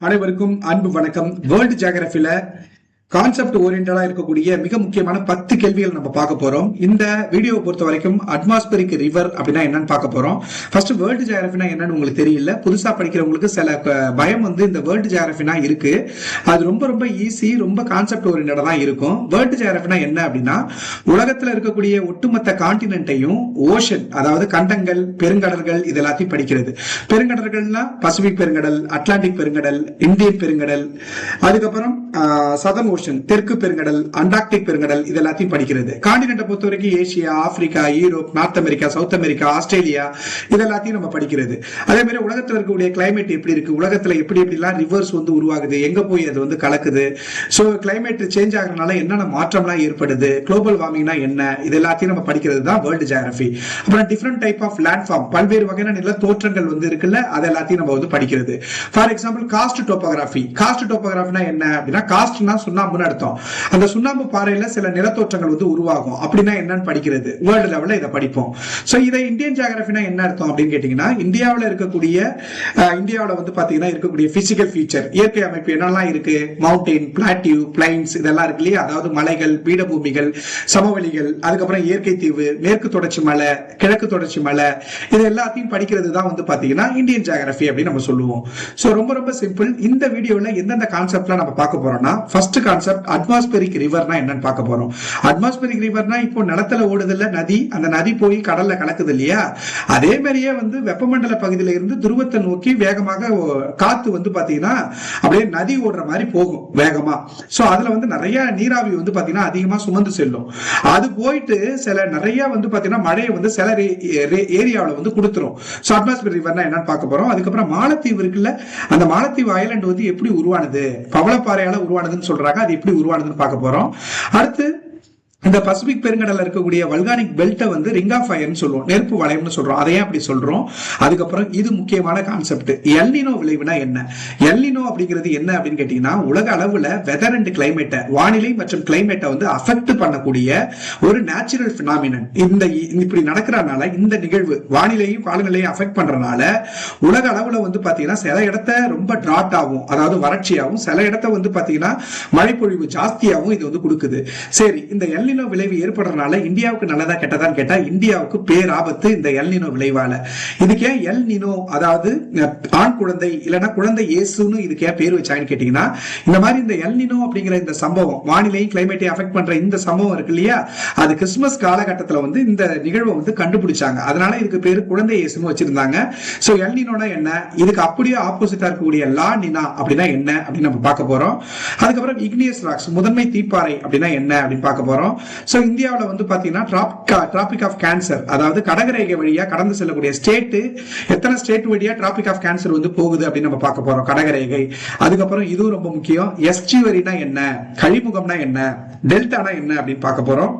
அனைவருக்கும் அன்பு வணக்கம். வேர்ல்டு ஜியோகிராஃபில கான்செப்ட் ஓரியன்டா இருக்கக்கூடிய மிக முக்கியமான 10 கேள்விகள் நம்ம பார்க்க போறோம். இந்த வீடியோவை பொறுத்த வரைக்கும் அட்மாஸ்பரிக் ரிவர் அப்படின்னா என்னன்னு பார்க்க போறோம். ஃபர்ஸ்ட் வேர்ல்டு ஜியோகிராஃபினா என்னன்னு உங்களுக்கு தெரியல, புதுசா படிக்கிறவங்களுக்கு சில பயம் இந்த வேர்ல்டு ஜியோகிராஃபினா இருக்கு. அது ரொம்ப ரொம்ப ஈஸி, ரொம்ப கான்செப்ட் ஓரியன்டா தான் இருக்கும். வேர்ல்டு ஜியோகிராஃபினா என்ன அப்படின்னா, உலகத்துல இருக்கக்கூடிய ஒட்டுமொத்த கான்டினென்ட்டையும் ஓஷன், அதாவது கண்டங்கள், பெருங்கடல்கள் இது எல்லாத்தையும் படிக்கிறது. பெருங்கடல்கள்னா பசிபிக் பெருங்கடல், அட்லாண்டிக் பெருங்கடல், இந்தியன் பெருங்கடல், அதுக்கப்புறம் சதர்ன் ஓஷன், தெற்கு பெருங்கடல், அண்டார்டிக் பெருங்கடல் இது எல்லாத்தையும் படிக்கிறது. கான்டினென்ட்டை பொறுத்த வரைக்கும் Asia, Africa, Europe, north America, south America, Australia இது எல்லாத்தையும் நம்ம படிக்கிறது. அதே மாதிரி உலகத்தில் இருக்கக்கூடிய கிளைமேட் எப்படி இருக்கு, உலகத்துல எப்படி எப்படிலாம் ரிவர்ஸ் உருவாகுது, எங்க போய் அது கலக்குது, சோ கிளைமேட் சேஞ்ச் ஆகுறதுனால என்னென்ன மாற்றம்லாம் ஏற்படுது, குளோபல் வார்மிங்னா என்ன, இது எல்லாத்தையும் நம்ம படிக்கிறது தான் வேர்ல்டு ஜியோகிராஃபி. அப்புறம் டிஃபரெண்ட் டைப் ஆஃப் லேண்ட்ஃபார்ம், பல்வேறு வகையான நில தோற்றங்கள் இருக்குல்ல, அது எல்லாத்தையும் நம்ம படிக்கிறது. For example karst topography. Karst டோபோகிராஃபினா என்ன அப்படின்னா, காஸ்ட்னா சுண்ணாம்புன்னு அர்த்தம். அந்த சுண்ணாம்பு பாறையில சில நிலத்தோற்றங்கள் உருவாகும். அப்படின்னா என்னன்னு படிக்கிறது. வேர்ல்டு லெவல்ல இதை படிப்போம். சோ இதை இந்தியன் ஜியோகிராஃபினா என்ன அர்த்தம் அப்படின்னு கேட்டீங்கன்னா, இந்தியாவில் இருக்கக்கூடிய பாத்தீங்கன்னா இருக்கக்கூடிய பிசிக்கல் ஃபீச்சர், இயற்கை அமைப்பு என்னெல்லாம் இருக்கு, மவுண்டைன், பிளாட்டியூ, பிளைன்ஸ் இதெல்லாம் இருக்கு இல்லையா, அதாவது மலைகள், பீடபூமிகள், சமவெளிகள், அதுக்கப்புறம் இயற்கை தீவு, மேற்கு தொடர்ச்சி மலை, கிழக்கு தொடர்ச்சி மலை, இது எல்லாத்தையும் படிக்கிறது தான் பாத்தீங்கன்னா இந்தியன் ஜியோகிராஃபி அப்படின்னு நம்ம சொல்லுவோம். சோ ரொம்ப ரொம்ப சிம்பிள். இந்த வீடியோல எந்தெந்த கான்செப்ட்லாம் நம்ம பார்க்க போறோம்னா, ஃபர்ஸ்ட் கான்செப்ட் அட்மாஸ்பரிக் ரிவர்னா என்னன்னு பார்க்க போறோம். அட்மாஸ்பரிக் ரிவர்னா இப்போ நிலத்துல ஓடுதுல நதி, அந்த நதி போய் கடல்ல கலக்குது இல்லையா, அதே மாதிரியே வெப்பமண்டல பகுதியில இருந்து துருவத்தை நோக்கி வேகமாக காத்து பாத்தீங்கன்னா அப்படியே நதி ஓடுற மாதிரி போகும் வேகமா. சோ அதுல நிறைய நீராவி பாத்தீங்கன்னா அதிகமா சுமந்து செல்லும். அது போயிட்டு சில நிறைய பாத்தீங்கன்னா மழையை சில ஏரியாவில கொடுத்துரும். சோ அட்மாஸ்பரிக் ரிவர்னா என்னன்னு பார்க்க போறோம். அதுக்கப்புறம் மாலத்தீவு இருக்குல்ல, அந்த மாலத்தீவு ஐலண்ட் எப்படி உருவானது, பவளப்பாறையால உருவானதுன்னு சொல்றாங்க, அது எப்படி உருவானதுன்னு பார்க்க போறோம். அடுத்து இந்த பசிபிக் பெருங்கடல்ல இருக்கக்கூடிய வல்கானிக் பெல்ட்டை ரிங் ஆஃப் ஃபயர்னு சொல்லுவோம், நெருப்பு வளையம்னு சொல்றோம். அதையே அப்படி சொல்றோம். அதுக்கப்புறம் இது முக்கியமான கான்செப்ட், எல்னினோ விளைவுனா என்ன. எல்னினோ அப்படிங்கிறது என்ன அப்படின்னு கேட்டீங்கன்னா, உலக அளவுல வெதர் அண்ட் கிளைமேட்டை, வானிலை மற்றும் கிளைமேட்டை அஃபெக்ட் பண்ணக்கூடிய ஒரு நேச்சுரல் பினாமினன். இந்த இப்படி நடக்கிறதுனால, இந்த நிகழ்வு வானிலையும் காலநிலையும் அஃபெக்ட் பண்றதுனால உலக அளவுல பாத்தீங்கன்னா சில இடத்த ரொம்ப டிராட் ஆகும், அதாவது வறட்சியாகவும், சில இடத்த பாத்தீங்கன்னா மழைப்பொழிவு ஜாஸ்தியாகவும் இது கொடுக்குது. சரி, இந்த எல்னினோ விளைவு ஏற்படுறதுனால இந்தியாவுக்கு நல்லதா கெட்டதான்னு கேட்டா, இந்தியாவுக்கு பேராபத்து இந்த எல்னினோ விளைவால. இதுக்கே எல்னினோ, அதாவது ஆண் குழந்தை இல்லைன்னா குழந்தை இயேசுன்னு இதுக்கே பேர் வச்சாங்கன்னு கேட்டீங்கன்னா, இந்த மாதிரி இந்த எல்னினோ அப்படிங்கிற இந்த சம்பவம், வானிலையும் கிளைமேட்டையும் அஃபெக்ட் பண்ற இந்த சம்பவம் இருக்கு இல்லையா, அது கிறிஸ்துமஸ் காலகட்டத்தில் இந்த நிகழ்வை கண்டுபிடிச்சாங்க. அதனால இதுக்கு பேரு குழந்தை இயேசுன்னு வச்சிருந்தாங்க. சோ எல்னினோனா என்ன, இதுக்கு அப்படியே ஆப்போசிட்டா இருக்கக்கூடிய லா நினா அப்படின்னா என்ன அப்படின்னு நம்ம பார்க்க போறோம். அதுக்கப்புறம் இக்னியஸ் ராக்ஸ், முதன்மை தீப்பாறை அப்படின்னா என்ன அப்படின்னு பார்க்க போறோம். சோ இந்தியாவுல பாத்தீங்கன்னா டிராபிக் ஆஃப் கேன்சர், அதாவது கடகரேகை வழியா கடந்து செல்லக்கூடிய ஸ்டேட், எத்தனை ஸ்டேட் வழியா டிராபிக் ஆஃப் கேன்சர் போகுது அப்படின்னு நம்ம பார்க்க போறோம், கடகரேகை. அதுக்கப்புறம் இதுவும் ரொம்ப முக்கியம், எஸ்டிவரினா என்ன, கழிமுகம்னா என்ன, டெல்டானா என்ன அப்படின்னு பார்க்க போறோம்.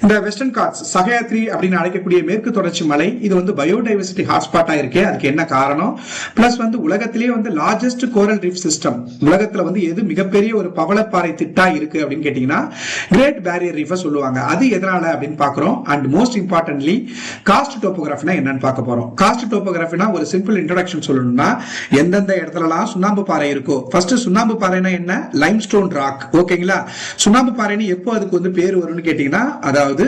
இந்த வெஸ்டர்ன் காட்ஸ், சஹயாத்ரி அப்படின்னு அழைக்கக்கூடிய மேற்கு தொடர்ச்சி மலை, இது பயோடைவர்சிட்டி ஹாட்ஸ்பாட்டா இருக்கே, அதுக்கு என்ன காரணம், பிளஸ் உலகத்திலேயே லார்ஜஸ்ட் கோரல் ரீஃப் சிஸ்டம், உலகத்துல எது மிகப்பெரிய ஒரு பவளப்பாறை திட்டா இருக்கு அப்படின்னு கேட்டீங்கன்னா கிரேட் பேரியர் ரீஃப் சொல்லுவாங்க. அது எதனால அப்படின்னு பாக்குறோம். அண்ட் மோஸ்ட் இம்பார்ட்டன்ட்லி காஸ்ட் டோபோகிராஃபினா என்னன்னு பார்க்க போறோம். காஸ்ட் டோபோகிராஃபினா ஒரு சிம்பிள் இன்ட்ரோடக்ஷன் சொல்லணும்னா, எந்தெந்த இடத்துலலாம் சுண்ணாம்பு பாறை இருக்கோ, ஃபர்ஸ்ட் சுண்ணாம்பு பாறைனா என்ன, லைம்ஸ்டோன் ராக். ஓகேங்களா, சுண்ணாம்பு பாறைன்னு எப்போ அதுக்கு பேர் வரும்னு கேட்டீங்கன்னா, அதாவது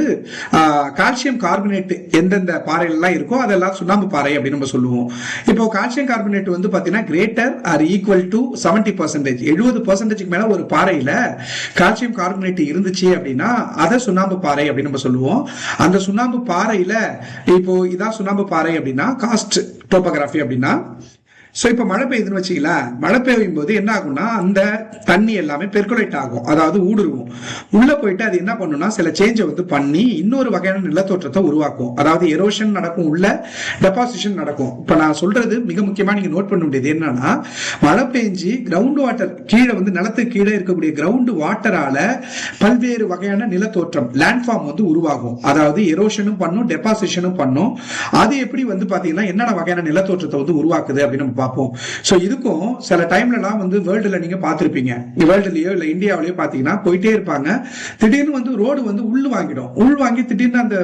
கால்சியம் கார்பனேட் எந்தெந்த பாறைகள் இருக்கோ அதெல்லாம் சுண்ணாம்பு பாறை அப்படின்னு நம்ம சொல்லுவோம். இப்போ கால்சியம் கார்பனேட் பாத்தீங்கன்னா கிரேட்டர் ஆர் ஈக்குவல் டு 70%, 70% மேல ஒரு பாறையில கால்சியம் கார்பனேட் இருந்துச்சு அப்படின்னா அதை சுண்ணாம்பு பாறை அப்படின்னு நம்ம சொல்லுவோம். அந்த சுண்ணாம்பு பாறையில இப்போ இதான் சுண்ணாம்பு பாறை அப்படின்னா காஸ்ட் டோபோகிராஃபி அப்படின்னா. சோ இப்ப மழை பெய்யுதுன்னு வச்சுக்கல, மழை பெய்யும் போது என்ன ஆகும்னா, அந்த தண்ணி எல்லாமே பெர்குலேட் ஆகும், அதாவது ஊடுருவும். உள்ள போயிட்டு அது என்ன பண்ணும்னா சில சேஞ்சை பண்ணி இன்னொரு வகையான நிலத்தோற்றத்தை உருவாக்கும். அதாவது எரோஷன் நடக்கும், உள்ள டெபாசிஷன் நடக்கும். இப்ப நான் சொல்றது மிக முக்கியமா நீங்க நோட் பண்ண வேண்டியது என்னன்னா, மழை பெஞ்சு கிரவுண்ட் வாட்டர் கீழே நிலத்துக்கு கீழே இருக்கக்கூடிய கிரவுண்ட் வாட்டரால பல்வேறு வகையான நிலத்தோற்றம், லேண்ட்ஃபார்ம் உருவாகும். அதாவது எரோஷனும் பண்ணும், டெபாசிஷனும் பண்ணும். அது எப்படி பாத்தீங்கன்னா என்னென்ன வகையான நிலத்தோற்றத்தை உருவாக்குது அப்படின்னு பார்ப்போம். ஸோ இதுக்கும் சில டைம்லலாம் வந்து வேர்ல்டுல நீங்க பார்த்துருப்பீங்க, வேர்ல்டுலயோ இல்லை இந்தியாவிலயோ பார்த்தீங்கன்னா போயிட்டே இருப்பாங்க, திடீர்னு வந்து ரோடு வந்து உள் வாங்கிடும், உள் வாங்கி திடீர்னு அந்த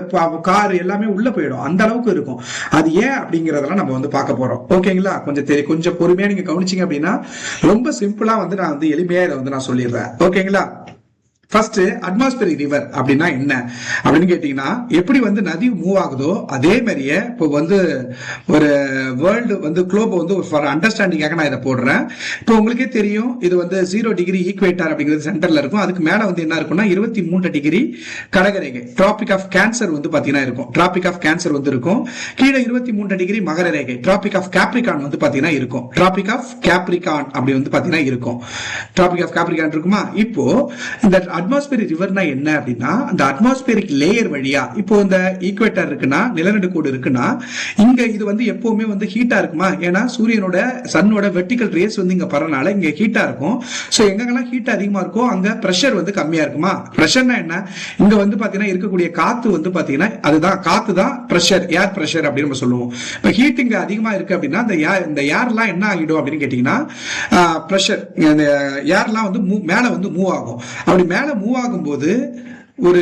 கார் எல்லாமே உள்ள போயிடும், அந்த அளவுக்கு இருக்கும். அது ஏன் அப்படிங்கறதெல்லாம் நம்ம வந்து பார்க்க போறோம். ஓகேங்களா? கொஞ்சம் பொறுமையா நீங்க கவனிச்சீங்க அப்படின்னா ரொம்ப சிம்பிளா வந்து நான் வந்து எளிமையா இதை வந்து நான் சொல்லிடுறேன். ஓகேங்களா? ஃபர்ஸ்ட் அட்மாஸ்பியரிக் ரிவர் அப்படின்னா என்ன அப்படின்னு கேட்டீங்கன்னா, எப்படி வந்து நதி மூவ் ஆகுதோ அதே மாதிரியே இப்போ வந்து ஒரு வேர்ல்டு வந்து குளோப் வந்து ஃபார் அண்டர்ஸ்டாண்டிங்காக நான் இதை போடுறேன். இப்போ உங்களுக்கே தெரியும், இது வந்து 0 டிகிரி ஈக்குவேட்டர் அப்படிங்கிறது சென்டர்ல இருக்கும். அதுக்கு மேல வந்து என்ன இருக்கும்னா 23 டிகிரி கடகரேகை, டிராபிக் ஆஃப் கேன்சர் வந்து பாத்தீங்கன்னா இருக்கும். டிராபிக் ஆஃப் கேன்சர் வந்து இருக்கும். கீழே 23 டிகிரி மகர ரேகை, டிராபிக் ஆஃப் கேப்ரிகான் வந்து பாத்தீங்கன்னா இருக்கும். டிராபிக் ஆஃப் கேப்ரிகான் அப்படி வந்து பாத்தீங்கன்னா இருக்கும். டிராபிக் ஆஃப் கேப்ரிகான் இருக்குமா? இப்போ இந்த அட்மாஸ்பியரிக் ரிவர்னா என்ன அப்படின்னா, அந்த அட்மாஸ்பியரிக் லேயர் வழியா, இப்போ இந்த ஈக்குவேட்டர் இருக்குன்னா, நிலநடுக்கோடு இருக்குன்னா, இங்க இது வந்து எப்பவுமே வந்து ஹீட்டா இருக்குமா? ஏன்னா சூரியனோட சன்னோட வெர்டிகல் ரேஸ் வந்து இங்க பரறனால இங்க ஹீட்டா இருக்கும். சோ எங்கெல்லாம் ஹீட் அதிகமா இருக்கோ அங்க பிரஷர் வந்து கம்மியா இருக்குமா? பிரஷர்னா என்ன? இங்க வந்து பாத்தீங்கன்னா இருக்கக்கூடிய காத்து வந்து பாத்தீங்கன்னா அதுதான் காத்து தான் பிரஷர், ஏர் பிரஷர் அப்படின்னு நம்ம சொல்லுவோம். இப்ப ஹீட் இங்க அதிகமா இருக்கு அப்படின்னா இந்த ஏர்லாம் என்ன ஆகிடும் அப்படின்னு கேட்டீங்கன்னா, பிரஷர் இந்த ஏர்லாம் வந்து மேல வந்து மூவ் ஆகும். அப்படி மேல மூவ் ஆகும்போது ஒரு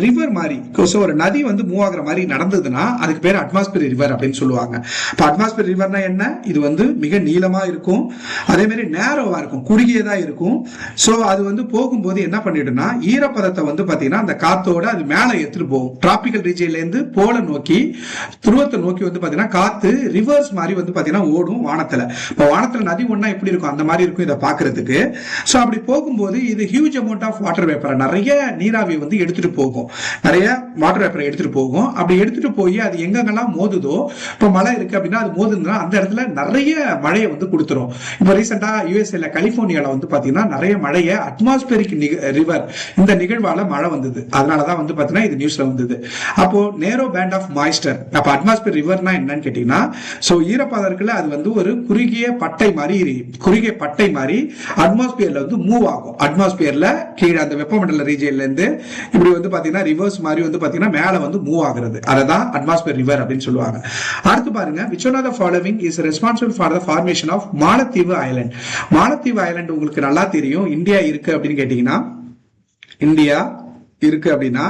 ரிவர் மாதிரி, ஒரு நதி வந்து மூவ் ஆகுற மாதிரி நடந்ததுன்னா அதுக்கு பேர் அட்மாஸ்பியர் ரிவர் அப்படின்னு சொல்லுவாங்க. இப்போ அட்மாஸ்பியர் ரிவர்னா என்ன? இது வந்து மிக நீளமா இருக்கும், அதே மாதிரி நேரோவா இருக்கும், குறுகியதா இருக்கும். ஸோ அது வந்து போகும்போது என்ன பண்ணிடும்னா ஈரப்பதத்தை வந்து பாத்தீங்கன்னா அந்த காத்தோட அது மேல எடுத்துட்டு போகும். டிராபிக்கல் ரீஜன்ல இருந்து போல நோக்கி, துருவத்தை நோக்கி வந்து பாத்தீங்கன்னா காத்து ரிவர்ஸ் மாதிரி வந்து பாத்தீங்கன்னா ஓடும் வானத்துல. இப்போ வானத்துல நதி ஒன்னா எப்படி இருக்கும் அந்த மாதிரி இருக்கும் இதை பாக்குறதுக்கு. ஸோ அப்படி போகும்போது இது huge amount of water vapour, நிறைய நீராவி வந்து எடுத்துட்டு போகும், நிறைய வாட்டர் வேப்பரை எடுத்துட்டு போகும். அப்படி எடுத்துட்டு போய் அது எங்கெங்கெல்லாம் மோதுதோ, இப்போ மழை இருக்கு அப்படின்னா அது மோதுனா அந்த இடத்துல நிறைய மழையை வந்து கொடுத்துரும். இப்போ ரீசெண்டா யூஎஸ்ஏல கலிபோர்னியால வந்து பாத்தீங்கன்னா நிறைய மழையை அட்மாஸ்பியரிக் ரிவர் இந்த நிகழ்வால மழை வந்தது. அதனாலதான் வந்து பாத்தீங்கன்னா இது நியூஸ்ல வந்தது. அப்போ நேரோ பேண்ட் ஆஃப் மாய்ஸ்டர். அப்ப அட்மாஸ்பியர் ரிவர்னா என்னன்னு கேட்டீங்கன்னா, சோ ஈரப்பதம் இருக்குல்ல, அது வந்து ஒரு குறுகிய பட்டை மாதிரி அட்மாஸ்பியர்ல வந்து மூவ் ஆகும். அட்மாஸ்பியர்ல கீழே அந்த வெப்பமண்டல ரீஜன்ல இருந்து இப்படி வந்து பாத்தீங்கன்னா ரிவர்ஸ் மாதிரி வந்து பாத்தீங்கன்னா மேல வந்து மூவ் ஆகுறது, அததான் அட்மாஸ்பியர் ரிவர் அப்படின்னு சொல்லுவாங்க. அடுத்து பாருங்க, which one of the following is responsible for the formation of மாலத்தீவு ஐலண்ட்? மாலத்தீவு ஐலண்ட் உங்களுக்கு நல்லா தெரியும், இந்தியா இருக்கு அப்படின்னு கேட்டீங்கன்னா, இந்தியா இருக்கு அப்படின்னா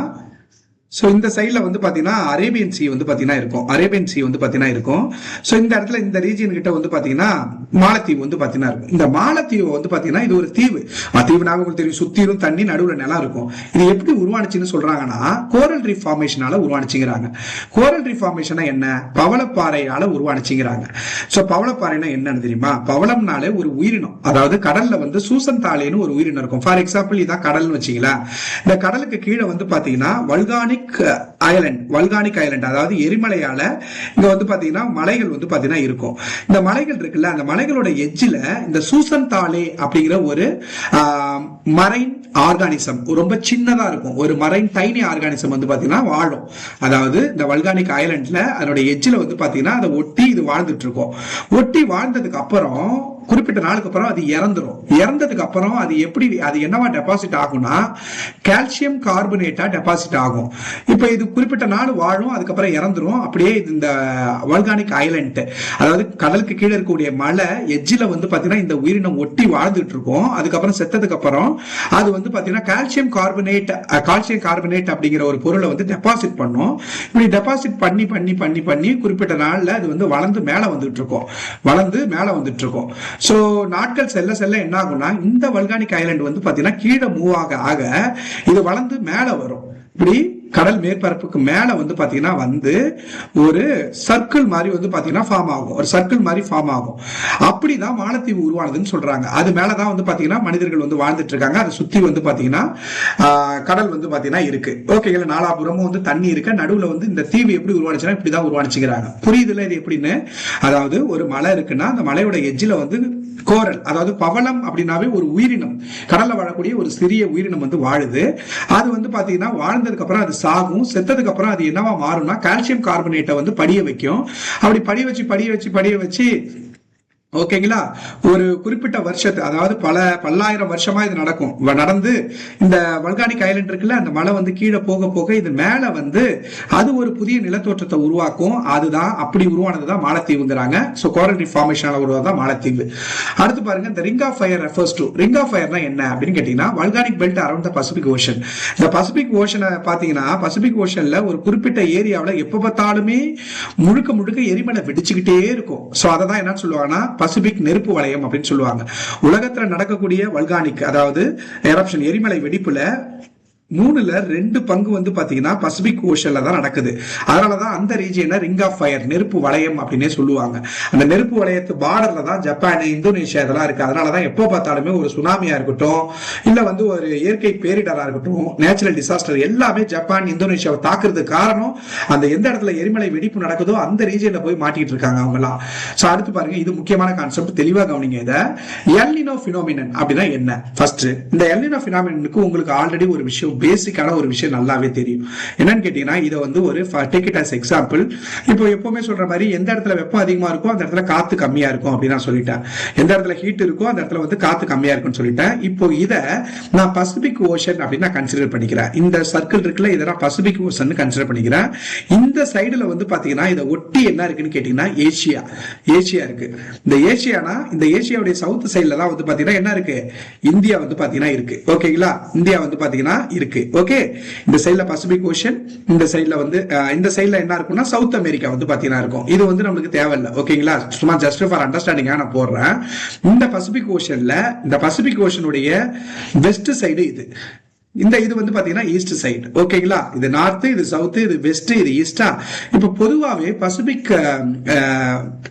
சோ இந்த சைட்ல வந்து பாத்தீங்கன்னா அரேபியன் சி வந்து பாத்தீங்கன்னா இருக்கும். அரேபியன் சி வந்து பாத்தீங்கன்னா இருக்கும். சோ இந்த இடத்துல இந்த ரீஜன் கிட்ட வந்து பாத்தீங்கன்னா மாலத்தீவு வந்து பாத்தீங்கன்னா இருக்கும். இந்த மாலத்தீவு வந்து பாத்தீங்கன்னா இது ஒரு தீவு. தீவுனாவே உங்களுக்கு தெரியும், சுத்திரும் தண்ணி, நடுவுல நிலம் இருக்கும். இது எப்படி உருவானுச்சுன்னு சொல்றாங்கன்னா கோரல் ரீஃப் ஃபார்மேஷனால உருவானுச்சுங்கிறாங்க. கோரல் ரீஃப் ஃபார்மேஷனா என்ன? பவளப்பாறையால உருவானுச்சுங்கிறாங்க. சோ பவளப்பாறைனா என்னன்னு தெரியுமா? பவளம்னாலே ஒரு உயிரினம், அதாவது கடல்ல வந்து சூசன் தாலேன்னு ஒரு உயிரினம் இருக்கும். ஃபார் எக்ஸாம்பிள் இதான் கடல்னு வச்சுங்களேன். இந்த கடலுக்கு கீழே வந்து பாத்தீங்கன்னா வல்கானிக் ஐலண்ட், அதாவது எரிமலையால இங்க வந்து பாத்தீங்கன்னா மலைகள் வந்து பாத்தீங்கன்னா இருக்கும். இந்த மலைகள் இருக்குல்ல, அந்த மலைகளோட எட்ஜில இந்த சூசன் தாலே அப்படிங்கிற ஒரு மரைன் ஆர்கானிசம் ரொம்ப சின்னதா இருக்கும், ஒரு மரைன் டைனி ஆர்கானிசம் வந்து பாத்தீங்கன்னா வாழும். அதாவது இந்த வல்கானிக் ஐலண்ட்ல அதோட எட்ஜில வந்து பாத்தீங்கன்னா அதை ஒட்டி இது வாழ்ந்துட்டு இருக்கும். ஒட்டி வாழ்ந்ததுக்கு அப்புறம் குறிப்பிட்ட நாளுக்கு அப்புறம் அது இறந்துரும். இறந்ததுக்கு அப்புறம் அது என்னவா டெபாசிட் ஆகும்னா கால்சியம் கார்பனேட்டா டெபாசிட் ஆகும். இப்ப இது குறிப்பிட்ட நாள் வாழும், அதுக்கப்புறம் இறந்துரும். அப்படியே இந்த வல்கானிக் ஐலண்ட், அதாவது கடலுக்கு கீழே இருக்கக்கூடிய மலை எட்ஜில வந்து பாத்தீங்கன்னா இந்த உயிரினம் ஒட்டி வாழ்ந்துட்டு இருக்கும். அதுக்கப்புறம் செத்ததுக்கு அப்புறம் அது வந்து பாத்தீங்கன்னா கால்சியம் கார்பனேட் அப்படிங்கிற ஒரு பொருளை வந்து டெபாசிட் பண்ணும். இப்படி டெபாசிட் பண்ணி பண்ணி பண்ணி பண்ணி குறிப்பிட்ட நாள்ல அது வந்து வளர்ந்து மேல வந்துட்டு இருக்கும். சோ நாட்கள் செல்ல செல்ல என்ன ஆகும்னா இந்த வல்கானிக் ஐலண்ட் வந்து பாத்தீங்கன்னா கீழே மூவ் ஆக இது வளர்ந்து மேல வரும். இப்படி கடல் மேற்பரப்புக்கு மேல வந்து பாத்தீங்கன்னா வந்து ஒரு சர்க்கிள் மாதிரி வந்து பாத்தீங்கன்னா ஃபார்ம் ஆகும். அப்படிதான் மாலத்தீவு உருவானதுன்னு சொல்றாங்க. அது மேலதான் வந்து பாத்தீங்கன்னா மனிதர்கள் வந்து வாழ்ந்துட்டு இருக்காங்க. அதை சுத்தி வந்து பாத்தீங்கன்னா கடல் வந்து பாத்தீங்கன்னா இருக்கு. ஓகேங்களா? நாலாபுரமும் வந்து தண்ணி இருக்கு. நடுவுல வந்து இந்த தீவு எப்படி உருவானுச்சுன்னா இப்படிதான் உருவானுச்சுக்கிறாங்க. புரியுதுல இது எப்படின்னு? அதாவது ஒரு மலை இருக்குன்னா அந்த மலையோட எட்ஜில வந்து கோரல், அதாவது பவளம் அப்படின்னாவே ஒரு உயிரினம், கடல்ல வாழக்கூடிய ஒரு சிறிய உயிரினம் வந்து வாழுது. அது வந்து பாத்தீங்கன்னா வாழ்ந்ததுக்கு அப்புறம் அது சாகும். செத்ததுக்கு அப்புறம் அது என்னவா மாறும்னா கால்சியம் கார்பனேட்டை வந்து படிய வைக்கும். அப்படி படிய வச்சு ஓகேங்களா. ஒரு குறிப்பிட்ட வருஷத்து, அதாவது பல பல்லாயிரம் வருஷமா இது நடக்கும். நடந்து இந்த வல்கானிக் ஐலண்ட் இருக்குல்ல, அந்த மலை வந்து கீழே போக போக இது மேல வந்து அது ஒரு புதிய நிலத்தோற்றத்தை உருவாக்கும். அதுதான் அப்படி உருவானதுதான் மாலத்தீவுங்கிறாங்க. சோ கோரல் ரீஃப் ஃபார்மேஷனால உருவாதான் மாலத்தீவு. அடுத்து பாருங்க, இந்த ring of fire refers to, ring of ஃபயர்னா என்ன அப்படின்னு கேட்டீங்கன்னா, volcanic belt around the Pacific Ocean. இந்த பசிபிக் ஓஷனை பாத்தீங்கன்னா, பசிபிக் ஓஷன்ல ஒரு குறிப்பிட்ட ஏரியாவில் எப்ப பார்த்தாலுமே முழுக்க முழுக்க எரிமலை வெடிச்சுக்கிட்டே இருக்கும். சோ அதை தான் என்ன சொல்லுவாங்கன்னா பசிபிக் நெருப்பு வளையம் அப்படின்னு சொல்லுவாங்க. உலகத்துல நடக்கக்கூடிய வல்கானிக், அதாவது எரப்ஷன், எரிமலை வெடிப்புல 2/3 வந்து பாத்தீங்கன்னா பசிபிக் ஓஷன்ல தான் நடக்குது. அதனாலதான் அந்த ரீஜியனை ரிங் ஆஃப் ஃபயர், நெருப்பு வளையம் அப்படின்னே சொல்லுவாங்க. அந்த நெருப்பு வளையத்து பார்டர்ல தான் ஜப்பான், இந்தோனேஷியா இதெல்லாம் இருக்கு. அதனாலதான் எப்போ பார்த்தாலுமே ஒரு சுனாமியா இருக்கட்டும், இல்ல வந்து ஒரு இயற்கை பேரிடரா இருக்கட்டும், நேச்சுரல் டிசாஸ்டர் எல்லாமே ஜப்பான், இந்தோனேஷியாவை தாக்குறதுக்கு காரணம் அந்த எந்த இடத்துல எரிமலை வெடிப்பு நடக்குதோ அந்த ரீஜியன்ல போய் மாட்டிட்டு இருக்காங்க அவங்க எல்லாம். சோ அடுத்து பாருங்க, இது முக்கியமான கான்செப்ட், தெளிவா கவனிங்க. இத எல் நினோ பினோமினன் அப்படின்னா என்ன? ஃபர்ஸ்ட், இந்த எல் நினோ பினோமினனுக்கு உங்களுக்கு ஆல்ரெடி ஒரு விஷயம், பேசிக்கான ஒரு விஷயம் நல்லாவே தெரியும். என்னன்னு கேட்டீங்கன்னா, இதை வந்து ஒரு டேக் இட் அஸ் எக்ஸாம்பிள். இப்போ எப்பவுமே சொல்ற மாதிரி, எந்த இடத்துல வெப்பம் அதிகமா இருக்கும் அந்த இடத்துல காத்து கம்மியா இருக்கும் அப்படின்னு நான் சொல்லிட்டேன். எந்த இடத்துல ஹீட் இருக்கோ அந்த இடத்துல வந்து காத்து கம்மியா இருக்கும்னு சொல்லிட்டேன். இப்போ இதை நான் பசிபிக் ஓஷன் அப்படின்னு நான் கன்சிடர் பண்ணிக்கிறேன். இந்த சர்க்கிள் இருக்குல்ல, இதை நான் பசிபிக் ஓஷன் கன்சிடர் பண்ணிக்கிறேன். இந்த சைடுல வந்து பாத்தீங்கன்னா இதை ஒட்டி என்ன இருக்குன்னு கேட்டீங்கன்னா ஏசியா இருக்கு. இந்த ஏசியானா, இந்த ஏசியாவுடைய சவுத் சைடுல தான் வந்து பாத்தீங்கன்னா என்ன இருக்கு, இந்தியா வந்து பாத்தீங்கன்னா இருக்கு. ஓகேங்களா, இந்தியா வந்து பாத்தீங்கன்னா இருக்கு. ஓகே, இந்த சைடுல பசிபிக் ஓஷன், இந்த சைடுல வந்து இந்த சைடுல என்ன இருக்கும்னா சவுத் அமெரிக்கா வந்து பாத்தீங்கன்னா இருக்கும். இது வந்து நமக்கு தேவையில்லை. ஓகேங்களா, சும்மா ஜஸ்ட் ஃபார் அண்டர்ஸ்டாண்டிங்கா நான் போடுறேன். இந்த பசிபிக் ஓஷன்ல, இந்த பசிபிக் ஓஷனுடைய வெஸ்ட் சைடு இது, இந்த இது வந்து பாத்தீங்கன்னா ஈஸ்ட் சைடு. ஓகேங்களா, இது நார்த், இது சவுத், இது வெஸ்ட், இது ஈஸ்டா. இப்ப பொதுவாவே பசிபிக்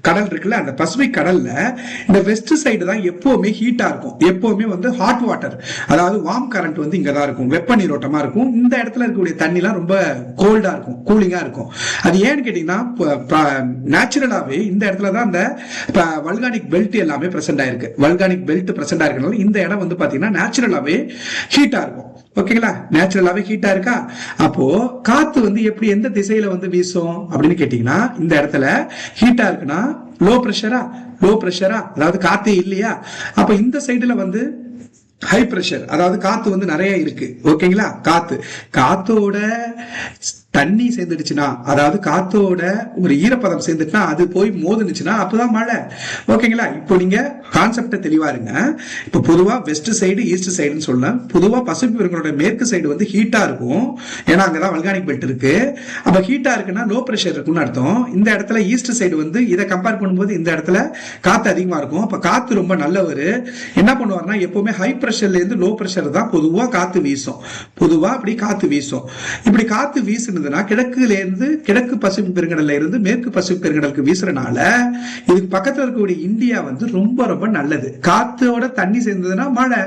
கடல் இருக்குல்ல, அந்த பசிபிக் கடல்ல இந்த வெஸ்ட் சைடு தான் எப்பவுமே ஹீட்டா இருக்கும். எப்பவுமே வந்து ஹாட் வாட்டர், அதாவது வார்ம் கரண்ட் வந்து இங்கதான் இருக்கும், வெப்ப நீரோட்டமா இருக்கும். இந்த இடத்துல இருக்கக்கூடிய தண்ணிலாம் ரொம்ப கோல்டா இருக்கும், கூலிங்கா இருக்கும். அது ஏன்னு கேட்டீங்கன்னா, நேச்சுரலாவே இந்த இடத்துல தான் இந்த வல்கானிக் பெல்ட் எல்லாமே பிரசன்ட் ஆயிருக்கு. வல்கானிக் பெல்ட் பிரசன்ட் ஆயிருக்கனால இந்த இடம் வந்து பாத்தீங்கன்னா நேச்சுரலாவே ஹீட்டா இருக்கும். ஓகேங்களா, நேச்சுரலாவே ஹீட்டா இருக்கா. அப்போ காத்து வந்து எப்படி, எந்த திசையில வந்து வீசும் அப்படின்னு கேட்டீங்கன்னா, இந்த இடத்துல ஹீட்டா இருக்குன்னா லோ பிரஷரா, அதாவது காத்தே இல்லையா. அப்ப இந்த சைடுல வந்து ஹை பிரஷர், அதாவது காத்து வந்து நிறைய இருக்கு. ஓகேங்களா, காத்தோட தண்ணி சேர்ந்துடுச்சுன்னா, அதாவது காத்தோட ஒரு ஈரப்பதம் சேர்ந்துட்டுனா, அது போய் மோதுனுச்சுன்னா அப்பதான் மழை. ஓகேங்களா, இப்போ நீங்க கான்செப்ட தெளிவா இருங்க. இப்போ பொதுவா வெஸ்ட் சைடு, ஈஸ்ட் சைடுன்னு சொல்லலாம். பொதுவா பசிபிக் பெருங்கடலோட மேற்கு சைடு வந்து ஹீட்டா இருக்கும், ஏன்னா அங்கதான் வல்கானிக் பெல்ட் இருக்கு. அப்ப ஹீட்டா இருக்குன்னா லோ பிரஷர் இருக்குன்னு அர்த்தம். இந்த இடத்துல ஈஸ்ட் சைடு வந்து இதை கம்பேர் பண்ணும்போது இந்த இடத்துல காத்து அதிகமா இருக்கும். அப்ப காத்து ரொம்ப நல்லவர் என்ன பண்ணுவார்னா, எப்பவுமே ஹை பிரஷர்ல இருந்து லோ பிரஷர் தான் பொதுவா காத்து வீசும். அப்படி காத்து வீசும். இப்படி காத்து வீசுனதுன்னா கிழக்குல இருந்து, கிழக்கு பசிபிக் பெருங்கடல்ல இருந்து மேற்கு பசிபிக் பெருங்கடலுக்கு வீசுறனால இதுக்கு பக்கத்துல இருக்கக்கூடிய இந்தியா வந்து ரொம்ப ரொம்ப நல்லது. காத்தோட தண்ணி சேர்ந்ததுன்னா மழை,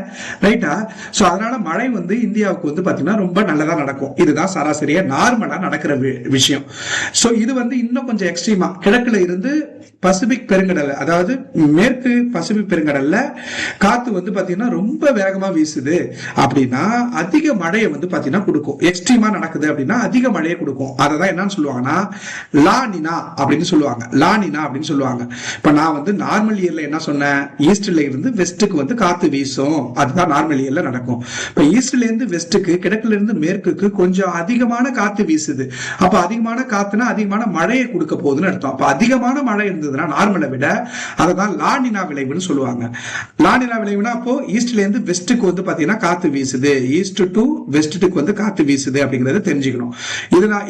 ரைட்டா. சோ அதனால மழை வந்து இந்தியாவுக்கு வந்து பாத்தீங்கன்னா ரொம்ப நல்லதா நடக்கும். இதுதான் சராசரியா நார்மலா நடக்கிற விஷயம். சோ இது வந்து இன்னும் கொஞ்சம் எக்ஸ்ட்ரீமா கிழக்குல இருந்து பசிபிக் பெருங்கடல், அதாவது மேற்கு பசிபிக் பெருங்கடல்ல காத்து வந்து பாத்தீங்கன்னா ரொம்ப வேகமா வீசுது அப்படின்னா அதிக மழையை வந்து பாத்தீங்கன்னா கொடுக்கும். எக்ஸ்ட்ரீமா நடக்குது அப்படின்னா அதிக மழையை கொடுக்கும். அததான் என்னன்னு சொல்லுவாங்கன்னா லானினா அப்படின்னு சொல்லுவாங்க. இப்ப நான் வந்து நார்மல் இயர்ல என்ன சொன்னேன், ஈஸ்ட்ல இருந்து வெஸ்ட்டுக்கு வந்து காத்து வீசும், அதுதான் நார்மல் இயர்ல நடக்கும். இப்ப ஈஸ்ட்ல இருந்து வெஸ்ட்டுக்கு, கிழக்குல இருந்து மேற்குக்கு கொஞ்சம் அதிகமான காத்து வீசுது. அப்ப அதிகமான காத்துனா அதிகமான மழையை கொடுக்க போகுதுன்னு அர்த்தம். அப்ப அதிகமான மழை இருந்ததுன்னா நார்மலை விட, அததான் லானினா விளைவுன்னு சொல்லுவாங்க. லானினா விளைவுனா அப்போ ஈஸ்ட்ல இருந்து வெஸ்ட்டுக்கு வந்து பாத்தீங்கன்னா காத்து வீசுது, ஈஸ்ட் டு வெஸ்ட்டுக்கு வந்து காத்து வீசுது அப்படிங்கறத தெரிஞ்சுக்கணும்.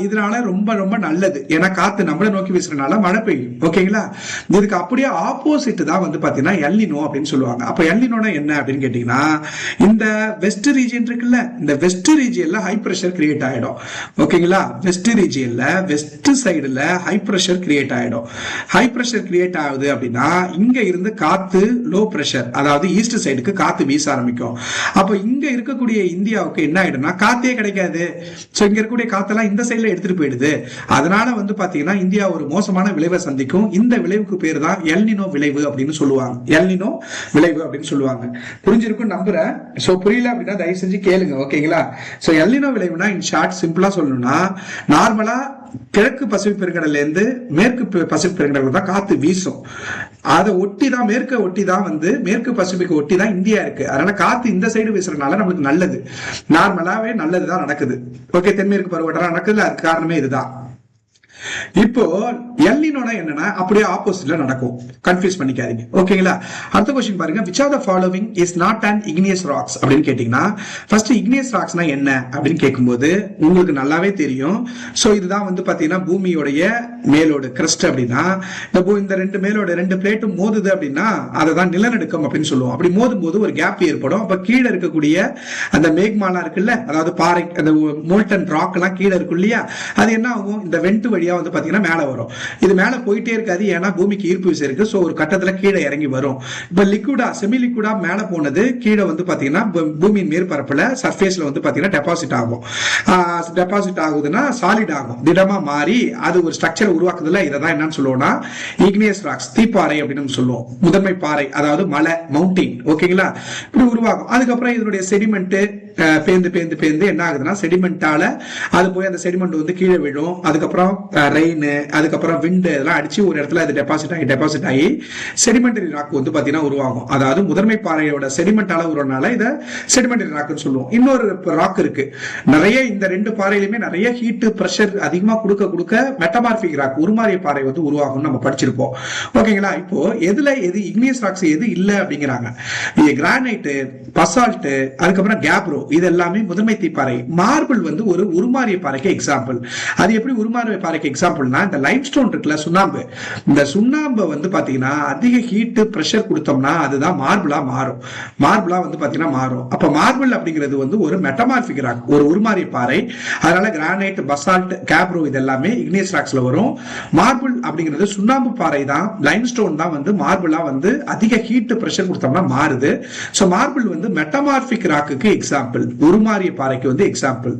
இதனால ரொம்ப ரொம்ப நல்லது. ஏன்னா காத்து நம்மளை நோக்கி வீசுறதுனால மழை பெய்யும். ஓகேங்களா, இதுக்கு அப்படியே ஆப்போசிட் தான் வந்து பாத்தீங்கன்னா எல் நினோ அப்படின்னு சொல்லுவாங்க. அப்ப எல் நினோனா என்ன அப்படின்னு கேட்டீங்கன்னா, இந்த வெஸ்ட் ரீஜியன் இருக்குல்ல, இந்த வெஸ்ட் ரீஜியன்ல ஹை பிரஷர் கிரியேட் ஆயிடும். ஓகேங்களா, வெஸ்ட் ரீஜியன்ல வெஸ்ட் சைடுல ஹை பிரஷர் கிரியேட் ஆயிடும். ஹை பிரஷர் கிரியேட் ஆகுது அப்படின்னா இங்க இருந்து காத்து லோ பிரஷர், அதாவது ஈஸ்ட் சைடுக்கு காத்து வீச ஆரம்பிக்கும். அப்ப இங்க இருக்கக்கூடிய இந்தியாவுக்கு என்ன ஆயிடும்னா காத்தே கிடைக்காது. சோ இங்க இருக்கக்கூடிய காத்தெல்லாம் இந்த சைடுல எடுத்துட்டு போயிடுது. அதனால வந்து பாத்தீங்கன்னா இந்தியா ஒரு மோசமான விளைவை சந்திக்கும். இந்த விளைவுக்கு பேர் தான் எல் நினோ விளைவு அப்படின்னு சொல்லுவாங்க. எல் நினோ விளைவு அப்படின்னு சொல்லுவாங்க. புரிஞ்சிருக்கும் நம்புறேன். சோ புரியல அப்படின்னா தயவு செஞ்சு கேளுங்க. ஓகேங்களா, சோ எல் நினோ விளைவுனா இன் ஷார்ட் சிம்பிளா சொல்லணும்னா, நார்மலா கிழக்கு பசிபிக் பெருங்கடல்ல இருந்து மேற்கு பசிபிக் பெருங்கடல் தான் காத்து வீசும். அதை ஒட்டி தான் மேற்க ஒட்டி தான் வந்து மேற்கு பசிபிக் ஒட்டி தான் இந்தியா இருக்கு. அதனால காத்து இந்த சைடு வீசுறதுனால நம்மளுக்கு நல்லது, நார்மலாவே நல்லதுதான் நடக்குது. ஓகே, தென்மேற்கு பருவகாலம் நடக்குது, அதுக்கு காரணமே இதுதான். இப்போ எல்னினோனா என்னன்னா அப்படியே ஆப்போசிட்ல நடக்கும், கன்ஃபியூஸ் பண்ணிக்காதீங்க. ஓகேங்களா? அடுத்த क्वेश्चन பாருங்க, which of the following is not an igneous rocks அப்படின்னு கேட்டீங்கன்னா, ஃபர்ஸ்ட் igneous rocksனா என்ன அப்படின்னு கேட்கும்போது உங்களுக்கு நல்லாவே தெரியும். சோ இதுதான் வந்து பாத்தீங்கன்னா பூமியோடைய மேலோடு கிரஸ்ட். அப்படின்னா இந்த ரெண்டு மேலோட ரெண்டு பிளேட்டும் மோதுது அப்படின்னா அததான் நிலநடுக்கம் அப்படின்னு சொல்லுவோம். அப்படி மோதும் போது ஒரு கேப் ஏற்படும். அப்ப கீழே இருக்கக்கூடிய அந்த மேக்மாலா இருக்குல்ல, அதாவது பாறை, அந்த மோல்டன் ராக் எல்லாம் கீழே இருக்கும் இல்லையா, அது என்ன ஆகும், இந்த வெண்ட் வழியா வந்து பாத்தீங்கன்னா மேல வரும். இது மேல போயிட்டே இருக்காது, ஏன்னா பூமிக்கு ஈர்ப்பு விசை இருக்கு. சோ ஒரு கட்டத்துல கீழே இறங்கி வரும். இப்ப லிக்விடா செமி லிக்விடா மேல போனது கீழே வந்து பாத்தீங்கன்னா பூமியின் மேற்பரப்புல சர்ஃபேஸ்ல வந்து பாத்தீங்கன்னா டெபாசிட் ஆகும். டெபாசிட் ஆகுதுன்னா சாலிட் ஆகும், திடமா மாறி அது ஒரு ஸ்ட்ரக்சர் உருவாக்குதுல, இதான் என்னன்னு சொல்லுவோம்னா இக்னியஸ் ராக்ஸ், தீப்பாறை அப்படின்னு சொல்லுவோம். முதன்மை பாறை, அதாவது மலை, மவுண்டின். ஓகேங்களா? இப்படி உருவாகும். அதுக்கப்புறம் இதனுடைய செடிமெண்ட் பேந்து பேந்து பேந்து என்ன ஆகுதுன்னா செடிமெண்டால அது போய் அந்த செடிமெண்ட் வந்து கீழே விழும். அதுக்கப்புறம் ரெயின், அதுக்கப்புறம் விண்டு இதெல்லாம் அடிச்சு ஒரு இடத்துல அது டெபாசிட் ஆகி செடிமெண்டரி ராக் வந்து பாத்தீங்கன்னா உருவாகும். அதாவது முதன்மை பாறையோட செடிமெண்டால உருவனால இதை செடிமெண்டரி ராக்னு சொல்லுவோம். இன்னொரு ராக் இருக்கு, நிறைய இந்த ரெண்டு பாறையிலுமே நிறைய ஹீட் பிரஷர் அதிகமா கொடுக்க கொடுக்க மெட்டமார்பிக் ராக், உருமாறிய பாறை வந்து உருவாகும், நம்ம படிச்சிருப்போம். ஓகேங்களா? இப்போ எது இக்னியஸ் ராக்ஸ் எது இல்ல அப்படிங்கிறாங்க. கிரானைட், பசால்ட், அதுக்கப்புறம் கேப்ரோ, இது எல்லாமே முதன்மை தீப்பாறை. மார்பிள் வந்து ஒரு உருமாறிய பாறைக்கு எக்ஸாம்பிள். அது எப்படி உருமாறிய பாறைக்கு எக்ஸாம்பிள்னா, இந்த லைம்ஸ்டோன் இருக்குல்ல, சுண்ணாம்பு, இந்த சுண்ணாம்பு வந்து பாத்தீங்கன்னா அதிக ஹீட் பிரஷர் கொடுத்தோம்னா அதுதான் மார்பிளா மாறும். மார்பிளா வந்து பாத்தீங்கன்னா மாறும். அப்ப மார்பிள் அப்படிங்கிறது வந்து ஒரு மெட்டமார்பிக் ராக், ஒரு உருமாறிய பாறை. அதனால கிரானைட், பசால்ட், கேப்ரோ இது எல்லாமே இக்னியஸ் ராக்ஸ்ல வரும். மார்பிள் அப்படிங்கிறது சுண்ணாம்பு பாறை தான், லைம்ஸ்டோன் தான் வந்து மார்பிளா வந்து அதிக ஹீட் பிரஷர் கொடுத்தோம்னா மாறுது. சோ மார்பிள் வந்து மெட்டமார்பிக் ராக்குக்கு எக்ஸாம்பிள், உருமாறிய பாறைக்கு வந்து எக்ஸாம்பிள்.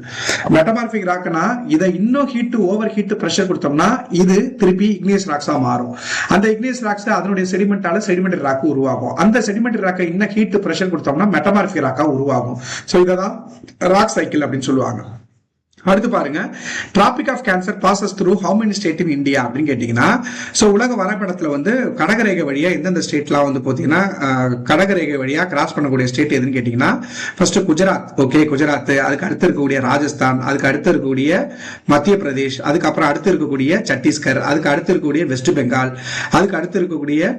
மெட்டமார்பிக் ராக்னா இதை இன்னும் ஹீட் ஓவர் ஹீட் பிரஷர் கொடுத்தோம்னா இது திருப்பி இக்னியஸ் ராக்ஸா மாறும். அந்த இக்னியஸ் ராக்ஸ் அதனுடைய செடிமெண்டால செடிமெண்டரி ராக் உருவாகும். அந்த செடிமெண்டரி ராக்கை இன்னும் ஹீட் பிரஷர் கொடுத்தோம்னா மெட்டமார்பிக் ராக்கா உருவாகும். சோ இததான் ராக் சைக்கிள் அப்படின்னு சொல்லுவாங்க. அடுத்து பாருங்க, tropic of cancer passes through how many state in India அப்படின்னு கேட்டீங்கன்னா, சோ உலக வரைபடத்துல வந்து கடகரேகை வழியா எந்தெந்த ஸ்டேட்லாம் வந்து பாத்தீங்கன்னா கடகரேகை வழியா கிராஸ் பண்ணக்கூடிய ஸ்டேட் எதுன்னு கேட்டீங்கன்னா, ஃபர்ஸ்ட் குஜராத். ஓகே, குஜராத். அதுக்கு அடுத்து இருக்கக்கூடிய ராஜஸ்தான், அதுக்கு அடுத்து இருக்கக்கூடிய மத்திய பிரதேஷ், அதுக்கப்புறம் அடுத்து இருக்கக்கூடிய சத்தீஸ்கர், அதுக்கு அடுத்து இருக்கக்கூடிய வெஸ்ட் பெங்கால், அதுக்கு அடுத்து இருக்கக்கூடிய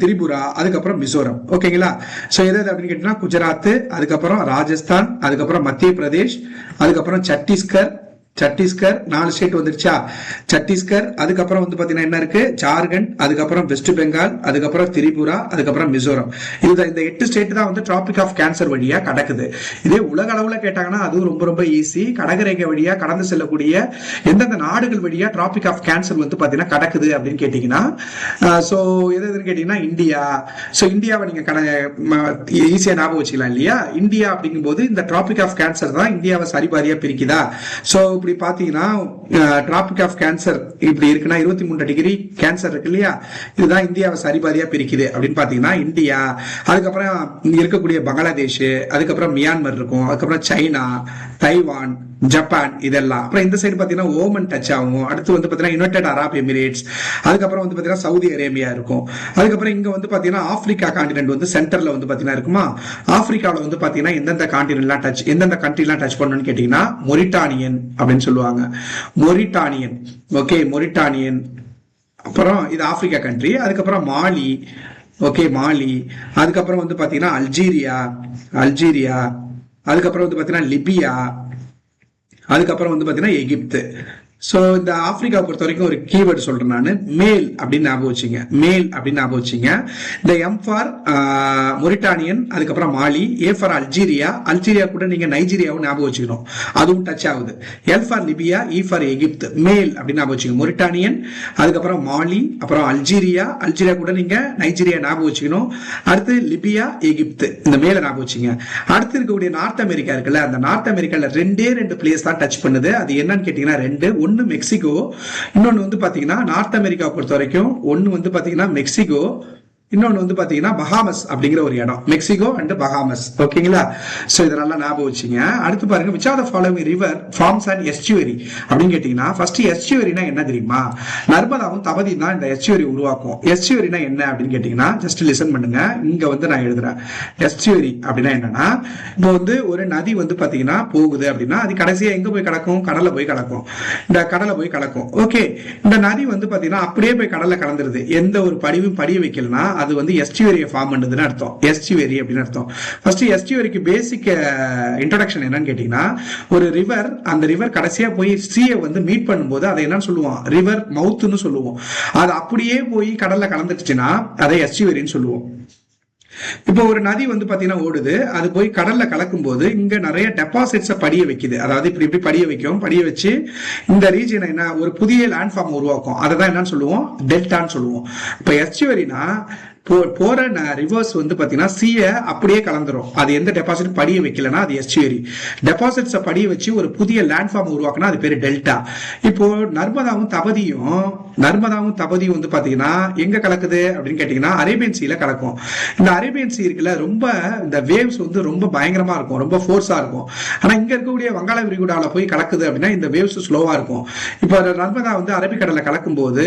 திரிபுரா, அதுக்கப்புறம் மிசோரம். ஓகேங்களா? சோ எது அப்படின்னு கேட்டீங்கன்னா குஜராத், அதுக்கப்புறம் ராஜஸ்தான், அதுக்கப்புறம் மத்திய பிரதேஷ், அதுக்கப்புறம் சத்தீஸ்கர். 4 ஸ்டேட் வந்துருச்சா? சத்தீஸ்கர், அதுக்கப்புறம் வந்து பாத்தீங்கன்னா என்ன இருக்கு, ஜார்க்கண்ட், அதுக்கப்புறம் வெஸ்ட் பெங்கால், அதுக்கப்புறம் திரிபுரா, அதுக்கப்புறம் மிசோரம். இதுதான் இந்த 8 ஸ்டேட் தான் வந்து டிராபிக் ஆஃப் கேன்சர் வழியா கடக்குது. இதே உலக அளவுல கேட்டாங்கன்னா அதுவும் ரொம்ப ரொம்ப ஈஸி. கடகரேகை வழியா கடந்து செல்லக்கூடிய எந்தெந்த நாடுகள் வழியா டிராபிக் ஆஃப் கேன்சர் வந்து பாத்தீங்கன்னா கடக்குது அப்படின்னு கேட்டீங்கன்னா, சோ எதுன்னு கேட்டீங்கன்னா இந்தியா. சோ இந்தியாவை நீங்க ஈஸியா ஞாபகம் வச்சுக்கலாம் இல்லையா? இந்தியா அப்படிங்கும் போது இந்த டிராபிக் ஆஃப் கேன்சர் தான் இந்தியாவை சரிபாதியா பிரிக்குதா? சோ இப்படி பாத்தீங்கன்னா டிராபிக் ஆஃப் கேன்சர் இப்படி இருக்குன்னா 23 டிகிரி கேன்சர் இருக்கு இல்லையா, இதுதான் இந்தியாவை சரிபாதியா பிரிக்குது அப்படின்னு பாத்தீங்கன்னா இந்தியா. அதுக்கப்புறம் இருக்கக்கூடிய பங்களாதேஷ், அதுக்கப்புறம் மியான்மர் இருக்கும், அதுக்கப்புறம் சைனா, தைவான், ஜப்பான் இதெல்லாம். அப்புறம் இந்த சைடு பாத்தீங்கன்னா ஓமன் டச் ஆகும். அடுத்து வந்து பாத்தீங்கன்னா யுனைடெட் அரப் எமிரேட்ஸ், அதுக்கப்புறம் வந்து பாத்தீங்கன்னா சவுதி அரேபியா இருக்கும். அதுக்கப்புறம் இங்க வந்து பாத்தீங்கன்னா ஆப்பிரிக்கா கான்டினென்ட் வந்து சென்டர்ல வந்து பாத்தீங்கன்னா இருக்குமா. ஆப்பிரிக்கால வந்து பாத்தீங்கன்னா எந்தெந்த கான்டினென்ட்லாம் டச், எந்தெந்த கண்ட்ரிலாம் டச் பண்ணணும்னு கேட்டீங்கன்னா மொரிட்டானியன் அப்படின்னு சொல்லுவாங்க. மொரிட்டானியன். ஓகே, மொரிட்டானியன். அப்புறம் இது ஆப்பிரிக்கா கண்ட்ரி. அதுக்கப்புறம் மாலி. ஓகே, மாலி. அதுக்கப்புறம் வந்து பாத்தீங்கன்னா அல்ஜீரியா. அதுக்கப்புறம் வந்து பாத்தீங்கன்னா லிபியா. அதுக்கப்புறம் வந்து பாத்தீங்கன்னா எகிப்து. சோ இந்த ஆப்பிரிக்கா பொறுத்த வரைக்கும் ஒரு கீவேர்டு சொல்றேன் நான், மேல் அப்படின்னு ஞாபகம் வச்சுங்க. மேல் அப்படின்னு ஞாபகம் வச்சுங்க. இந்த எம் ஃபார் மொரிட்டானியன், அதுக்கப்புறம் Mali. A for Algeria. Algeria கூட நீங்க நைஜீரியாவும் ஞாபகம் வச்சுக்கணும், அதுவும் டச் ஆகுது. L for Libya, E for எகிப்து. மேல் அப்படின்னு ஞாபகம் வச்சுக்கோங்க. மொரிட்டானியன், அதுக்கப்புறம் மாலி, அப்புறம் அல்ஜீரியா. அல்ஜீரியா கூட நீங்க நைஜீரியா ஞாபகம் வச்சுக்கணும். அடுத்து லிபியா, எகிப்து, இந்த மேல ஞாபகம் வச்சுங்க. அடுத்து இருக்கக்கூடிய நார்த் அமெரிக்கா இருக்குல்ல, அந்த நார்த் அமெரிக்கால 2 பிளேஸ் தான் டச் பண்ணுது. அது என்னன்னு கேட்டீங்கன்னா ஒன்னு மெக்சிகோ, இன்னொன்னு வந்து பாத்தீங்கன்னா நார்த் அமெரிக்கா பொறுத்த வரைக்கும் ஒன்னு வந்து பாத்தீங்கன்னா மெக்சிகோ, இன்னொன்னு வந்து பாத்தீங்கன்னா பஹாமஸ் அப்படிங்கிற ஒரு இடம், மெக்சிகோ அண்ட் பஹாமஸ். ஓகேங்களா? சோ இத நல்லா ஞாபகம் வச்சுங்க. அடுத்து பாருங்க, which are the following river forms an estuary அப்படின்னு கேட்டீங்கன்னா, ஃபர்ஸ்ட் எஸ்டியூரினா என்ன தெரியுமா? நர்மதாவும் தபதி தான் இந்த எஸ்டியூரி உருவாக்கும். எஸ்டியூரினா என்ன அப்படின்னு கேட்டீங்கன்னா, ஜஸ்ட் லிசன் பண்ணுங்க. இங்க வந்து நான் எழுதுறேன். எஸ்டியூரி அப்படின்னா என்னன்னா, இப்போ வந்து ஒரு நதி வந்து பாத்தீங்கன்னா போகுது அப்படின்னா அது கடைசியா எங்க போய் கலக்கும்? கடல்ல போய் கலக்கும். இந்த கடல்ல போய் கலக்கும். ஓகே, இந்த நதி வந்து பாத்தீங்கன்னா அப்படியே போய் கடல்ல கலந்துருது, எந்த ஒரு படிய வைக்கலனா அது வந்து எஸ்டியூரியை ஃபார்ம் பண்ணுதுன்னு அர்த்தம். எஸ்டியூரி அப்படின்னு அர்த்தம். ஃபர்ஸ்ட் எஸ்டியூரிக்கு பேசிக் இன்ட்ரோடக்ஷன் என்னன்னு கேட்டீங்கன்னா, ஒரு ரிவர், அந்த ரிவர் கடைசியா போய் சீயை வந்து மீட் பண்ணும்போது அதை என்னன்னு சொல்லுவோம்? ரிவர் மவுத்னு சொல்லுவோம். அது அப்படியே போய் கடல்ல கலந்துச்சுன்னா அதை எஸ்டியூரின்னு சொல்லுவோம். இப்போ ஒரு நதி வந்து பாத்தீங்கன்னா ஓடுது, அது போய் கடல்ல கலக்கும் போது இங்க நிறைய டெபாசிட்ஸ் படிய வைக்குது. அதாவது இப்படி இப்படி படிய வைக்கும். படிய வச்சு இந்த ரீஜன் என்ன ஒரு புதிய லேண்ட்ஃபார்ம் உருவாக்கும். அதை தான் என்னன்னு சொல்லுவோம்? டெல்டான்னு சொல்லுவோம். இப்ப எஸ்டியூரினா போற ரிவர்ஸ் வந்து பாத்தீங்கன்னா சீய அப்படியே கலந்துரும். அது எந்த டெபாசிட் படிய வைக்கலனா அது எஸ்டியூரி. டெபாசிட்ஸ் படிய வச்சு ஒரு புதிய லேண்ட்ஃபார்ம் உருவாக்குனா அது பேரு டெல்டா. இப்போ நர்மதாவும் தபதியும் வந்து பாத்தீங்கன்னா எங்க கலக்குது அப்படின்னு கேட்டீங்கன்னா அரேபியன் சீல கலக்கும். இந்த அரேபியன் சீ இருக்குல்ல, ரொம்ப இந்த வேவ்ஸ் வந்து ரொம்ப பயங்கரமா இருக்கும், ரொம்ப ஃபோர்ஸா இருக்கும். ஆனா இங்க இருக்கக்கூடிய வங்காள விரிகுடால போய் கலக்குது அப்படின்னா இந்த வேவ்ஸ் ஸ்லோவா இருக்கும். இப்போ நர்மதா வந்து அரபிக்கடல்ல கலக்கும் போது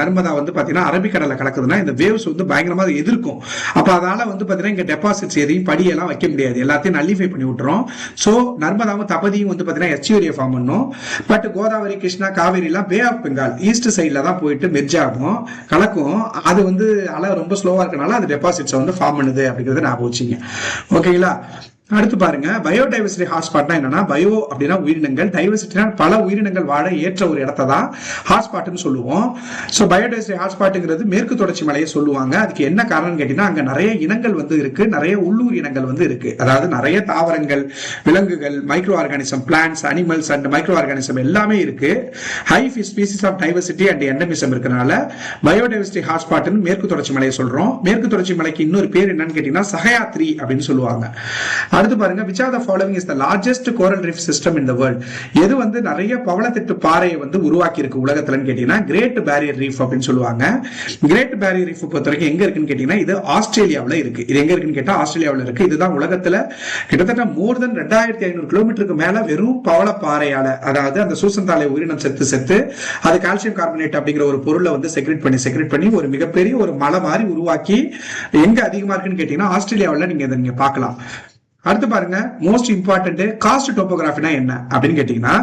நர்மதா வந்து பாத்தீங்கன்னா அரபிக்கடல்ல கலக்குதுன்னா இந்த வேவ்ஸ் வந்து பயங்கரமா எதிர்க்கும். அப்ப அதனால வந்து பாத்தீங்கன்னா இங்க டெபாசிட்ஸ் எதையும் படியெல்லாம் வைக்க முடியாது, எல்லாத்தையும் நல்லிஃபை பண்ணி விட்டுரும். சோ நர்மதாவும் தபதியும் வந்து பாத்தீங்கன்னா எஸ்டியூரியை ஃபார்ம் பண்ணும். பட் கோதாவரி, கிருஷ்ணா, காவேரி எல்லாம் பே ஆஃப் பெங்கால் ஈஸ்ட் சைட்ல தான் போயிட்டு மெர்ஜ் ஆகும், கலக்கும். அது வந்து அலை ரொம்ப ஸ்லோவா இருக்கனால அது டெபாசிட்ஸ் வந்து ஃபார்ம் பண்ணுது அப்படிங்கறத ஞாபகம் வச்சுங்க. ஓகேங்களா? அடுத்து பாருங்க, பயோடைவர்சிட்டி ஹாட்ஸ்பாட்னா என்னன்னா, பயோ அப்படின்னா உயிரினங்கள், டைவர்சிட்டினா பல உயிரினங்கள் வாழ ஏற்ற ஒரு இடத்தை தான் ஹாட்ஸ்பாட்னு சொல்லுவோம். ஸோ பயோடைவர்சிட்டி ஹாட்ஸ்பாட்டுங்கிறது மேற்கு தொடர்ச்சி மலையை சொல்லுவாங்க. அதுக்கு என்ன காரணம் கேட்டீங்கன்னா, அங்க நிறைய இனங்கள் வந்து இருக்கு, நிறைய உள்ளூர் இனங்கள் வந்து இருக்கு. அதாவது நிறைய தாவரங்கள், விலங்குகள், micro organism, plants, animals and micro organism எல்லாமே இருக்கு. High species of diversity and endemism இருக்கனால பயோடைவர்சிட்டி ஹாட்ஸ்பாட்னு மேற்கு தொடர்ச்சி மலையை சொல்றோம். மேற்கு தொடர்ச்சி மலைக்கு இன்னொரு பேர் என்னன்னு கேட்டீங்கன்னா சஹயாத்ரி அப்படின்னு சொல்லுவாங்க. அடுத்து பாருங்க, which are the following is the largest coral reef system in the world? எது வந்து நிறைய பவளத்திட்டு பாறையை வந்து உருவாக்கி இருக்கு உலகத்துலன்னு கேட்டீங்கன்னா கிரேட் பேரியர் ரீஃப் அப்படின்னு சொல்லுவாங்க. கிரேட் பேரியர் ரீஃப் பொறுத்த வரைக்கும் எங்க இருக்குன்னு கேட்டீங்கன்னா இது ஆஸ்திரேலியாவில் இருக்கு. இது எங்க இருக்குன்னு கேட்டா ஆஸ்திரேலியாவில் இருக்கு. இதுதான் உலகத்துல கிட்டத்தட்ட மோர் தென் 2500 கிலோமீட்டருக்கு மேல வெறும் பவள பாறையால, அதாவது அந்த சூசந்தாலை உயிரினம் செத்து அது கால்சியம் கார்பனேட் அப்படிங்கிற ஒரு பொருளை வந்து செக்ரெட் பண்ணி ஒரு மிகப்பெரிய ஒரு மலை மாதிரி உருவாக்கி எங்க அதிகமா இருக்குன்னு கேட்டீங்கன்னா ஆஸ்திரேலியாவில் நீங்க இதை பார்க்கலாம். அடுத்து பாருங்க, மோஸ்ட் இம்பார்ட்டன்ட் காஸ்ட் டோபோகிராஃபினா என்ன அப்படின்னு கேட்டீங்கன்னா,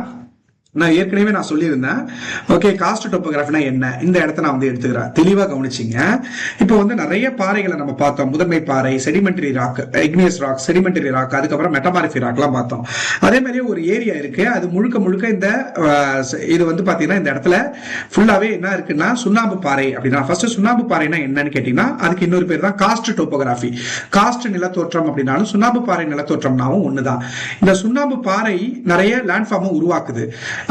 நான் ஏற்கனவே நான் சொல்லியிருந்தேன். ஓகே, காஸ்ட் டோபோகிராஃபினா என்ன, இந்த இடத்த நான் வந்து எடுத்துக்கிறேன், தெளிவா கவனிச்சிங்க. இப்போ வந்து நிறைய பாறைகளை நம்ம பார்த்தோம். முதன்மை பாறை, sedimentary rock, igneous rock, sedimentary rock, அதுக்கப்புறம் மெட்டமாரிஃபி ராக்லாம் பார்த்தோம். அதே மாதிரி ஒரு ஏரியா இருக்கு, அது முழுக்க இந்த இது வந்து பாத்தீங்கன்னா இந்த இடத்துல ஃபுல்லாவே என்ன இருக்குன்னா சுண்ணாம்பு பாறை அப்படின்னா. ஃபர்ஸ்ட் சுண்ணாம்பு பாறைனா என்னன்னு கேட்டீங்கன்னா அதுக்கு இன்னொரு பேர் தான் காஸ்ட் டோபோகிராஃபி. காஸ்ட் நிலத்தோற்றம் அப்படின்னாலும் சுண்ணாம்பு பாறை நிலத்தோற்றம்னாவும் ஒண்ணுதான். இந்த சுண்ணாம்பு பாறை நிறைய லேண்ட்ஃபார்ம் உருவாக்குது.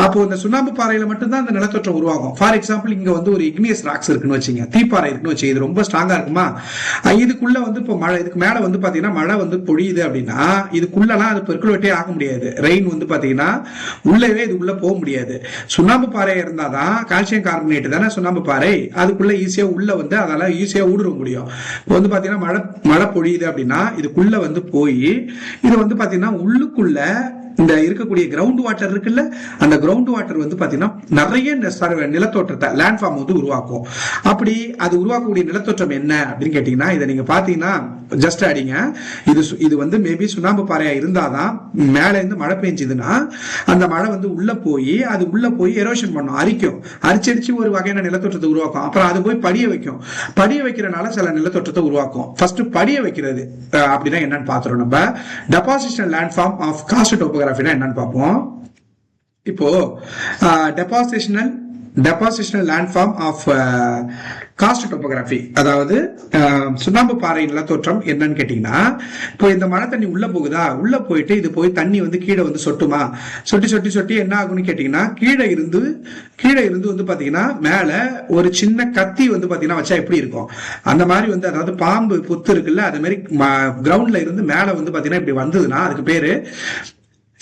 அப்போ இந்த சுண்ணாம்பு பாறையில மட்டும்தான் அந்த நிலத்தோற்றம் உருவாகும். ஃபார் எக்ஸாம்பிள் இங்க வந்து ஒரு இக்னியஸ் ராக்ஸ் இருக்குன்னு வச்சுங்க, தீப்பாறை இருக்குன்னு வச்சு, இது ரொம்ப ஸ்ட்ராங்கா இருக்குமா, இதுக்குள்ள வந்து இப்போ மழை, இதுக்கு மேல வந்து பாத்தீங்கன்னா மழை வந்து பொழியுது அப்படின்னா இதுக்குள்ளலாம் அது பெர்குலேட்டே ஆக முடியாது. ரெயின் வந்து பாத்தீங்கன்னா உள்ளவே இது உள்ள போக முடியாது. சுண்ணாம்பு பாறை இருந்தாதான், கால்சியம் கார்பனேட் தானே சுண்ணாம்பு பாறை, அதுக்குள்ள ஈஸியா உள்ள வந்து அதெல்லாம் ஈஸியா ஊடுருவ முடியும். இப்போ வந்து பாத்தீங்கன்னா மழை பொழியுது அப்படின்னா இதுக்குள்ள வந்து போய் இது வந்து பாத்தீங்கன்னா உள்ளுக்குள்ள இந்த இருக்கக்கூடிய கிரவுண்ட் வாட்டர் இருக்குல்ல, அந்த கிரவுண்ட் வாட்டர் வந்து பாத்தீங்கன்னா நிறைய நிலத்தோற்றத்தை லேண்ட்ஃபார்ம் வந்து உருவாக்கும். அப்படி அது உருவாக்கக்கூடிய நிலத்தோற்றம் என்ன அப்படின்னு கேட்டீங்கன்னா, இதை நீங்க பாத்தீங்கன்னா ஜஸ்ட் அடிங்க, இது வந்து மேபி சுண்ணாம்பு பாறையா இருந்தாதான் மேல இருந்து மழை பெஞ்சதுன்னா அந்த மழை வந்து உள்ள போய் எரோஷன் பண்ணும், அரிச்சடிச்சு ஒரு வகையான நிலத்தோற்றத்தை உருவாக்கும். அப்புறம் அது போய் படிய வைக்கிறனால சில நிலத்தோற்றத்தை உருவாக்கும். ஃபர்ஸ்ட் படிய வைக்கிறது அப்படின்னா என்னன்னு பாத்துறோம். நம்ம டெபாசிஷனல் லேண்ட்ஃபார்ம் ஆஃப் காஸ்ட் டோபோகிராஃபினா என்னன்னு பார்ப்போம். இப்போ டெபாசிஷனல் லேண்ட்ஃபார்ம் ஆஃப் காஸ்ட் டோபோகிராஃபி, அதாவது சுண்ணாம்பு பாறை நிலத்தோற்றம் என்னன்னு கேட்டீங்கன்னா, இப்போ இந்த மழை தண்ணி உள்ள போகுதா, உள்ள போயிட்டு இது போய் தண்ணி வந்து கீழே வந்து சொட்டுமா, சொட்டி என்ன ஆகும்னு கேட்டீங்கன்னா கீழே இருந்து வந்து பாத்தீங்கன்னா மேல ஒரு சின்ன கத்தி வந்து பாத்தீங்கன்னா வச்சா எப்படி இருக்கும் அந்த மாதிரி வந்து, அதாவது பாம்பு புத்து இருக்குல்ல, அது மாதிரி கிரவுண்ட்ல இருந்து மேல வந்து பாத்தீங்கன்னா இப்படி வந்ததுன்னா அதுக்கு பேரு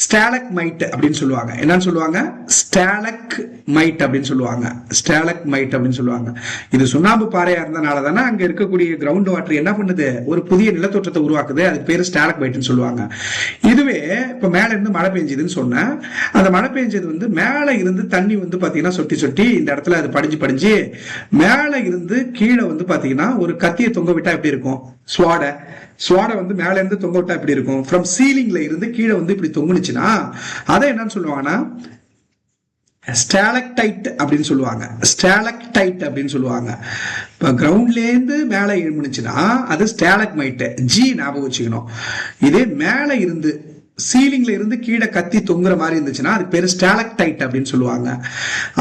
ஸ்டாலக்மைட் அப்படின்னு சொல்லுவாங்க. என்னன்னு சொல்லுவாங்க? ஸ்டாலக்மைட் அப்படின்னு சொல்லுவாங்க. ஸ்டாலக்மைட் அப்படின்னு சொல்லுவாங்க. இது சுண்ணாம்பு பாறையா இருந்தனால தானே அங்க இருக்கக்கூடிய கிரவுண்ட் வாட்டர் என்ன பண்ணுது, ஒரு புதிய நிலத்தோற்றத்தை உருவாக்குது. அதுக்கு பேரு ஸ்டாலக்மைட்னு சொல்லுவாங்க. இதுவே இப்ப மேல இருந்து மழை பெஞ்சதுன்னு சொன்னேன். அந்த மழை பெஞ்சது வந்து மேல இருந்து தண்ணி வந்து பாத்தீங்கன்னா சொட்டி சொட்டி இந்த இடத்துல அது படிஞ்சு படிஞ்சு மேல இருந்து கீழே வந்து பாத்தீங்கன்னா ஒரு கத்தியை தொங்க விட்டா எப்படி இருக்கும், ஸ்வாடை வந்து மேல இருந்து தொங்க விட்டா எப்படி இருக்கும், ஃப்ரம் சீலிங்ல இருந்து கீழே வந்து இப்படி தொங்குனுச்சுன்னா அதை என்னன்னு சொல்லுவாங்கன்னா ஸ்டாலக்டைட் அப்படின்னு சொல்லுவாங்க. ஸ்டாலக்டைட் அப்படின்னு சொல்லுவாங்க. இப்ப கிரவுண்ட்ல இருந்து மேல எழுமுனுச்சுன்னா அது ஸ்டாலக்மைட். ஜி ஞாபகம் வச்சுக்கணும். இதே மேல இருந்து சீலிங்ல இருந்து கீழே கத்தி தொங்குற மாதிரி இருந்துச்சுன்னா அது பேரு ஸ்டாலக்டைட் அப்படின்னு சொல்லுவாங்க.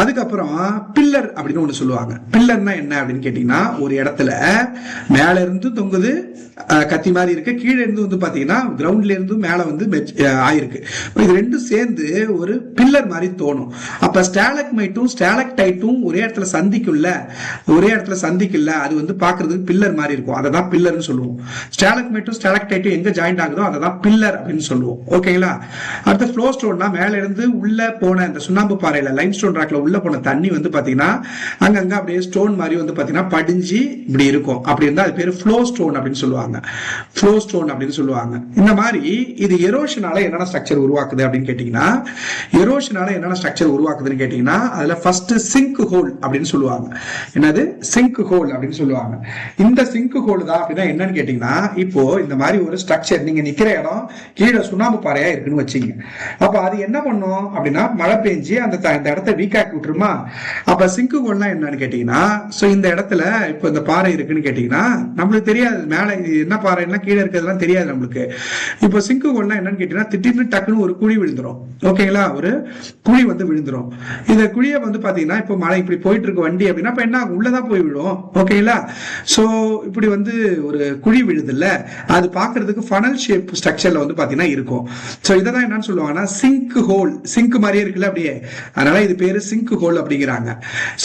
அதுக்கப்புறம் பில்லர் அப்படின்னு ஒண்ணு சொல்லுவாங்க. பில்லர்னா என்ன அப்படின்னு கேட்டீங்கன்னா, ஒரு இடத்துல மேல இருந்து தொங்குது கத்தி மாதிரி இருக்கு, கீழே இருந்து வந்து பாத்தீங்கன்னா கிரவுண்ட்ல இருந்து மேல வந்து ஆயிருக்கு. இது ரெண்டும் சேர்ந்து ஒரு பில்லர் மாதிரி தோணும். அப்ப ஸ்டாலக்மைட்டும் ஸ்டாலக்டைட்டும் ஒரே இடத்துல சந்திக்கல, அது வந்து பாக்குறதுக்கு பில்லர் மாதிரி இருக்கும். அதை தான் பில்லர்னு சொல்லுவோம். ஸ்டாலக்மைட்டும் ஸ்டாலக்டைட்டும் எங்க ஜாயிண்ட் ஆகுதோ அதை தான் பில்லர் அப்படின்னு சொல்லுவோம். ஓகேங்களா? அடுத்த ஃப்ளோ ஸ்டோன்னா மேல இருந்து உள்ள போன இந்த சுண்ணாம்பு பாறையில லைம் ஸ்டோன் ராக்ல உள்ள போன தண்ணி வந்து பாத்தீங்கன்னா அங்கங்க அப்படியே ஸ்டோன் மாதிரி வந்து பாத்தீங்கன்னா படிஞ்சு இப்படி இருக்கும். அப்படி இருந்தா அது பேரு ஃப்ளோ ஸ்டோன் அப்படின்னு சொல்லுவாங்க. ஃப்ளோ ஸ்டோன் அப்படின்னு சொல்லுவாங்க. இந்த மாதிரி இது எரோஷனால என்னென்ன ஸ்ட்ரக்சர் உருவாக்குது அப்படின்னு கேட்டீங்கன்னா, அதுல ஃபர்ஸ்ட் சிங்க் ஹோல் அப்படின்னு சொல்லுவாங்க. என்னது? சிங்க் ஹோல் அப்படின்னு சொல்லுவாங்க. இந்த சிங்க் ஹோல் தான் அப்படின்னா என்னன்னு கேட்டீங்கன்னா, இப்போ இந்த மாதிரி ஒரு ஸ்ட்ரக்சர் நீங்க நிக்கிற இடம் கீழே சுண்ணாம்பு பாறையா இருக்குன்னு வச்சுங்க. அப்ப அது என்ன பண்ணும் அப்படின்னா மழை பெஞ்சு அந்த இடத்த வீக்காக்கி விட்டுருமா. அப்ப சிங்க் ஹோல்னா என்னன்னு கேட்டீங்கன்னா, இந்த இடத்துல இப்ப இந்த பாறை இருக்குன்னு கேட்டீங்கன்னா நம்மளுக்கு தெரியாது மேல என்ன பாறைன்னா கீழே இருக்கிறதுலாம் தெரியாது நம்மளுக்கு. இப்போ சிங்க் ஹோல்னா என்னன்னு கேட்டீங்கன்னா திடீர்னு டக்குன்னு ஒரு குழி விழுந்துரும். ஓகேங்களா? ஒரு குழி வந்து விழுந்துரும். இந்த குழியை வந்து பாத்தீங்கன்னா இப்போ மழை இப்படி போயிட்டு இருக்கு வண்டி அப்படின்னா இப்ப என்ன உள்ளதான் போய் விழும். ஓகேங்களா? சோ இப்படி வந்து ஒரு குழி விழுது இல்ல, அது பாக்குறதுக்கு ஃபனல் ஷேப் ஸ்ட்ரக்சர்ல வந்து பாத்தீங்கன்னா இருக்கும். சோ இததான் என்னன்னு சொல்லுவாங்கன்னா சிங்க் ஹோல். சிங்க் மாதிரியே இருக்குல்ல அப்படியே, அதனால இது பேரு சிங்க் ஹோல் அப்படிங்கிறாங்க.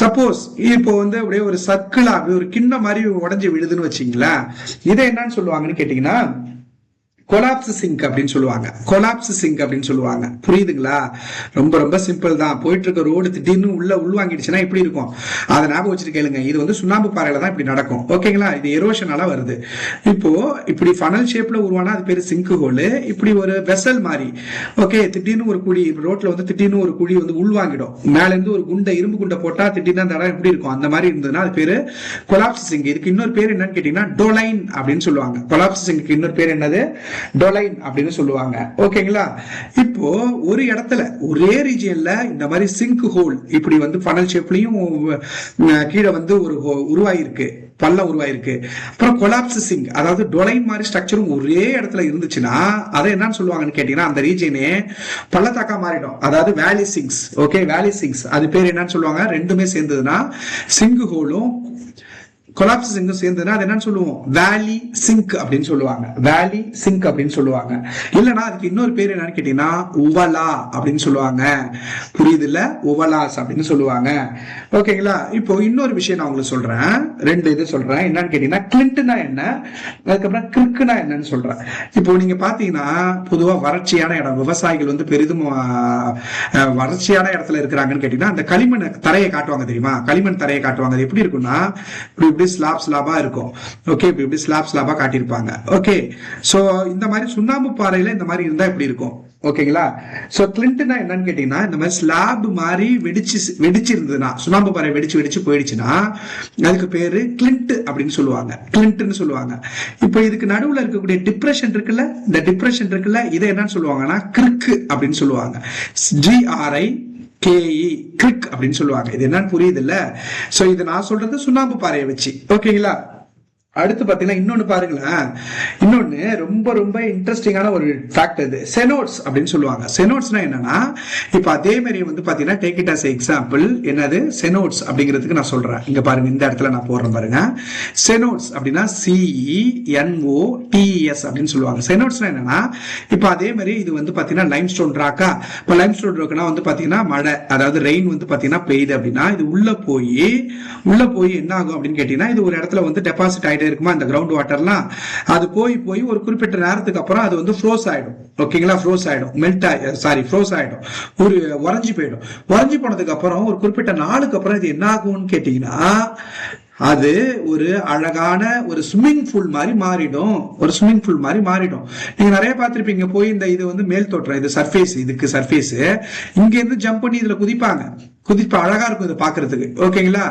சப்போஸ் இப்போ வந்து அப்படியே ஒரு சர்க்கிளா ஒரு கிண்ண மாதிரி உடஞ்சி விழுதுன்னு வச்சீங்களேன், இதை என்னன்னு சொல்லுவாங்கன்னு கேட்டீங்கன்னா கொலாப்ஸ் சிங்க் அப்படின்னு சொல்லுவாங்க. புரியுதுங்களா? ரொம்ப ரொம்ப சிம்பிள் தான். போயிட்டு இருக்க ரோடு திடீர்னு உள்வாங்கிடுச்சுன்னா எப்படி இருக்கும் அதை ஞாபகம் வச்சுட்டு கேளுங்க. இது வந்து சுண்ணாம்பு பாறையில தான் இப்படி நடக்கும். ஓகேங்களா? இது எரோஷனால வருது. இப்போ இப்படி ஃபனல் ஷேப்ல உருவானா அது பேரு சிங்க் ஹோல். இப்படி ஒரு வெசல் மாதிரி ஓகே திடீர்னு ஒரு குழி ரோட்ல வந்து திடீர்னு ஒரு குழி வந்து உள்வாங்கிடும். மேல இருந்து ஒரு இரும்பு குண்டை போட்டா திடீர்னு அந்த இடம் எப்படி இருக்கும் அந்த மாதிரி இருந்ததுன்னா அது பேரு கொலாப்ஸ் சிங்க். இதுக்கு இன்னொரு பேர் என்னன்னு கேட்டீங்கன்னா டோலைன் அப்படின்னு சொல்லுவாங்க. கொலாப்ஸ் சிங்க்கு இன்னொரு பேர் என்னது? டோலைன் அப்படின்னு சொல்லுவாங்க. ஓகேங்களா? இப்போ ஒரு இடத்துல ஒரே ரீஜியன்ல இந்த மாதிரி சிங்க் ஹோல் இப்படி வந்து ஃபனல் ஷேப்லயும் கீழே வந்து ஒரு பள்ளம் உருவாயிருக்கு. அப்புறம் கொலாப்ஸ் சிங்க் அதாவது டொலைன் மாதிரி ஸ்ட்ரக்சரும் ஒரே இடத்துல இருந்துச்சுன்னா அதை என்னன்னு சொல்லுவாங்கன்னு கேட்டீங்கன்னா அந்த ரீஜியனே பள்ளத்தாக்கா மாறிடும். அதாவது வேலி சிங்க்ஸ். ஓகே, வேலி சிங்க்ஸ் அது பேர் என்னன்னு சொல்லுவாங்க? ரெண்டுமே சேர்ந்ததுன்னா சிங்க் ஹோலும் கொலாப்ஸ் சிங்கும் சேர்ந்ததுன்னா அது என்னன்னு சொல்லுவோம்? வேலி சிங்க் அப்படின்னு சொல்லுவாங்க. இல்லைன்னா அதுக்கு இன்னொரு பேர் என்னன்னு கேட்டீங்கன்னா உவலா அப்படின்னு சொல்லுவாங்க. புரியுது இல்ல? உவலாஸ் அப்படின்னு சொல்லுவாங்க. ஓகேங்களா? இப்போ இன்னொரு விஷயம் நான் உங்களுக்கு சொல்றேன். ரெண்டு இது சொல்றேன். என்னன்னு கேட்டீங்கன்னா கிளிண்ட்னா என்ன, அதுக்கப்புறம் கிரிக்குனா என்னன்னு சொல்றேன். இப்போ நீங்க பாத்தீங்கன்னா பொதுவா வறட்சியான இடம், விவசாயிகள் வந்து பெரிதும் வறட்சியான இடத்துல இருக்கிறாங்கன்னு கேட்டீங்கன்னா அந்த களிமண் தரையை காட்டுவாங்க. தெரியுமா? களிமண் தரையை காட்டுவாங்க. அது எப்படி இருக்குன்னா இப்படி ஸ்லாபா இருக்கும். ஓகே, இப்படி ஸ்லாபா காட்டியிருப்பாங்க. ஓகே, சோ இந்த மாதிரி சுண்ணாம்பு பாறையில இந்த மாதிரி இருந்தா எப்படி இருக்கும்? ஓகேங்களா? சோ கிளிண்ட்னா என்னன்னு கேட்டீங்கன்னா இந்த மாதிரி ஸ்லாப் மாதிரி வெடிச்சு இருந்ததுன்னா சுண்ணாம்பு பாறை வெடிச்சு போயிடுச்சுன்னா அதுக்கு பேரு கிளிண்ட் அப்படின்னு சொல்லுவாங்க. இப்போ இதுக்கு நடுவுல இருக்கக்கூடிய டிப்ரெஷன் இருக்குல்ல, இந்த டிப்ரெஷன் இருக்குல்ல, இதை என்னன்னு சொல்லுவாங்கன்னா கிரிக் அப்படின்னு சொல்லுவாங்க. GRI கிரிக் அப்படின்னு சொல்லுவாங்க. இது என்னன்னு புரியுது இல்ல? சோ இது நான் சொல்றது சுண்ணாம்பு பாறையை வச்சு. ஓகேங்களா? அடுத்து பாத்தீங்கன்னா இன்னொன்னு பாருங்களேன். இன்னொன்னு ரொம்ப ரொம்ப இன்ட்ரெஸ்டிங்கான ஒரு ஃபேக்ட் இது செனோட்ஸ் அப்படின்னு சொல்லுவாங்க. செனோட்ஸ்னா என்னன்னா இப்ப அதே மாதிரி வந்து பாத்தீங்கன்னா டேக் இட் அஸ் எக்ஸாம்பிள். என்னது செனோட்ஸ் அப்படிங்கிறதுக்கு நான் சொல்றேன். இங்க பாருங்க, இந்த இடத்துல நான் போடுறேன் பாருங்க. செனோட்ஸ் அப்படின்னா CENOTES அப்படின்னு சொல்லுவாங்க. செனோட்ஸ்னா என்னன்னா இப்ப அதே மாதிரி இது வந்து பாத்தீங்கன்னா லைம் ஸ்டோன் ராக்கா. இப்ப லைம் ஸ்டோன் ராக்னா வந்து பாத்தீங்கன்னா மழை, அதாவது ரெயின் வந்து பாத்தீங்கன்னா பெய்யுது அப்படின்னா இது உள்ள போய் என்ன ஆகும் அப்படின்னு கேட்டீங்கன்னா இது ஒரு இடத்துல வந்து டெபாசிட் ஆயிட்டே இருக்குமா இந்த கிரவுண்ட் வாட்டர்லாம், அது போய் போய் ஒரு குறிப்பிட்ட நேரத்துக்கு அப்புறம் அது வந்து ஃப்ரோஸ் ஆயிடும். ஓகேங்களா, ஃப்ரோஸ் ஆயிடும், ஃப்ரோஸ் ஆயிடும், ஒரு உறைஞ்சி போயிடும். உறைஞ்சி போனதுக்கு அப்புறம் ஒரு குறிப்பிட்ட நாளுக்கு அப்புறம் இது என்ன ஆகும்னு கேட்டீங்கன்னா, அது ஒரு அழகான ஒரு ஸ்விம்மிங் பூல் மாதிரி மாறிடும். ஒரு ஸ்விம்மிங் பூல் மாதிரி மாறிடும். நீங்க நிறைய பார்த்திருப்பீங்க, போய் இந்த இது வந்து மேல் தோற்றம், இது சர்ஃபேஸ், இதுக்கு சர்ஃபேஸ், இங்க இருந்து ஜம்ப் பண்ணி இதுல குதிப்பாங்க. அழகா இருக்கும் இது பாக்குறதுக்கு. ஓகேங்களா,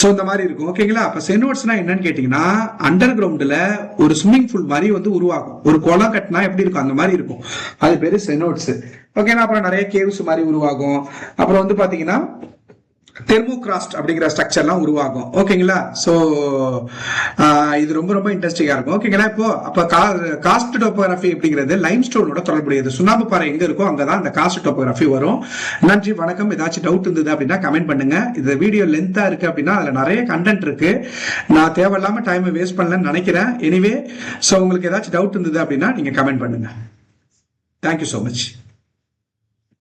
சோ இந்த மாதிரி இருக்கும். ஓகேங்களா, அப்ப செனோட்ஸ்னா என்னன்னு கேட்டீங்கன்னா, அண்டர் கிரவுண்ட்ல ஒரு ஸ்விம்மிங் பூல் மாதிரி வந்து உருவாகும். ஒரு குளம் கட்டினா எப்படி இருக்கும் அந்த மாதிரி இருக்கும். அது பேரு செனோட்ஸ். ஓகேங்களா, அப்புறம் நிறைய கேவ்ஸ் மாதிரி உருவாகும். அப்புறம் வந்து பாத்தீங்கன்னா தெர்மோகிராஸ்ட் அப்படிங்கிற ஸ்ட்ரக்சர்லாம் உருவாகும். ஓகேங்களா, சோ இது ரொம்ப ரொம்ப இன்ட்ரெஸ்டிங்கா இருக்கும். ஓகேங்களா, இப்போ அப்ப காஸ்ட் டோபோகிராஃபி அப்படிங்கிறது லைம் ஸ்டோனோட தொடர்புடையது. சுண்ணாம்பு பாறை எங்க இருக்கோ அங்கதான் இந்த காஸ்ட் டோபோகிராஃபி வரும். நன்றி, வணக்கம். ஏதாச்சும் டவுட் இருந்தது அப்படின்னா கமெண்ட் பண்ணுங்க. இந்த வீடியோ லென்த்தா இருக்கு அப்படின்னா அதுல நிறைய கண்டென்ட் இருக்கு. நான் தேவையில்லாம டைம் வேஸ்ட் பண்ணலன்னு நினைக்கிறேன். எனிவே, சோ உங்களுக்கு ஏதாச்சும் டவுட் இருந்தது அப்படின்னா நீங்க கமெண்ட் பண்ணுங்க. Thank you so much.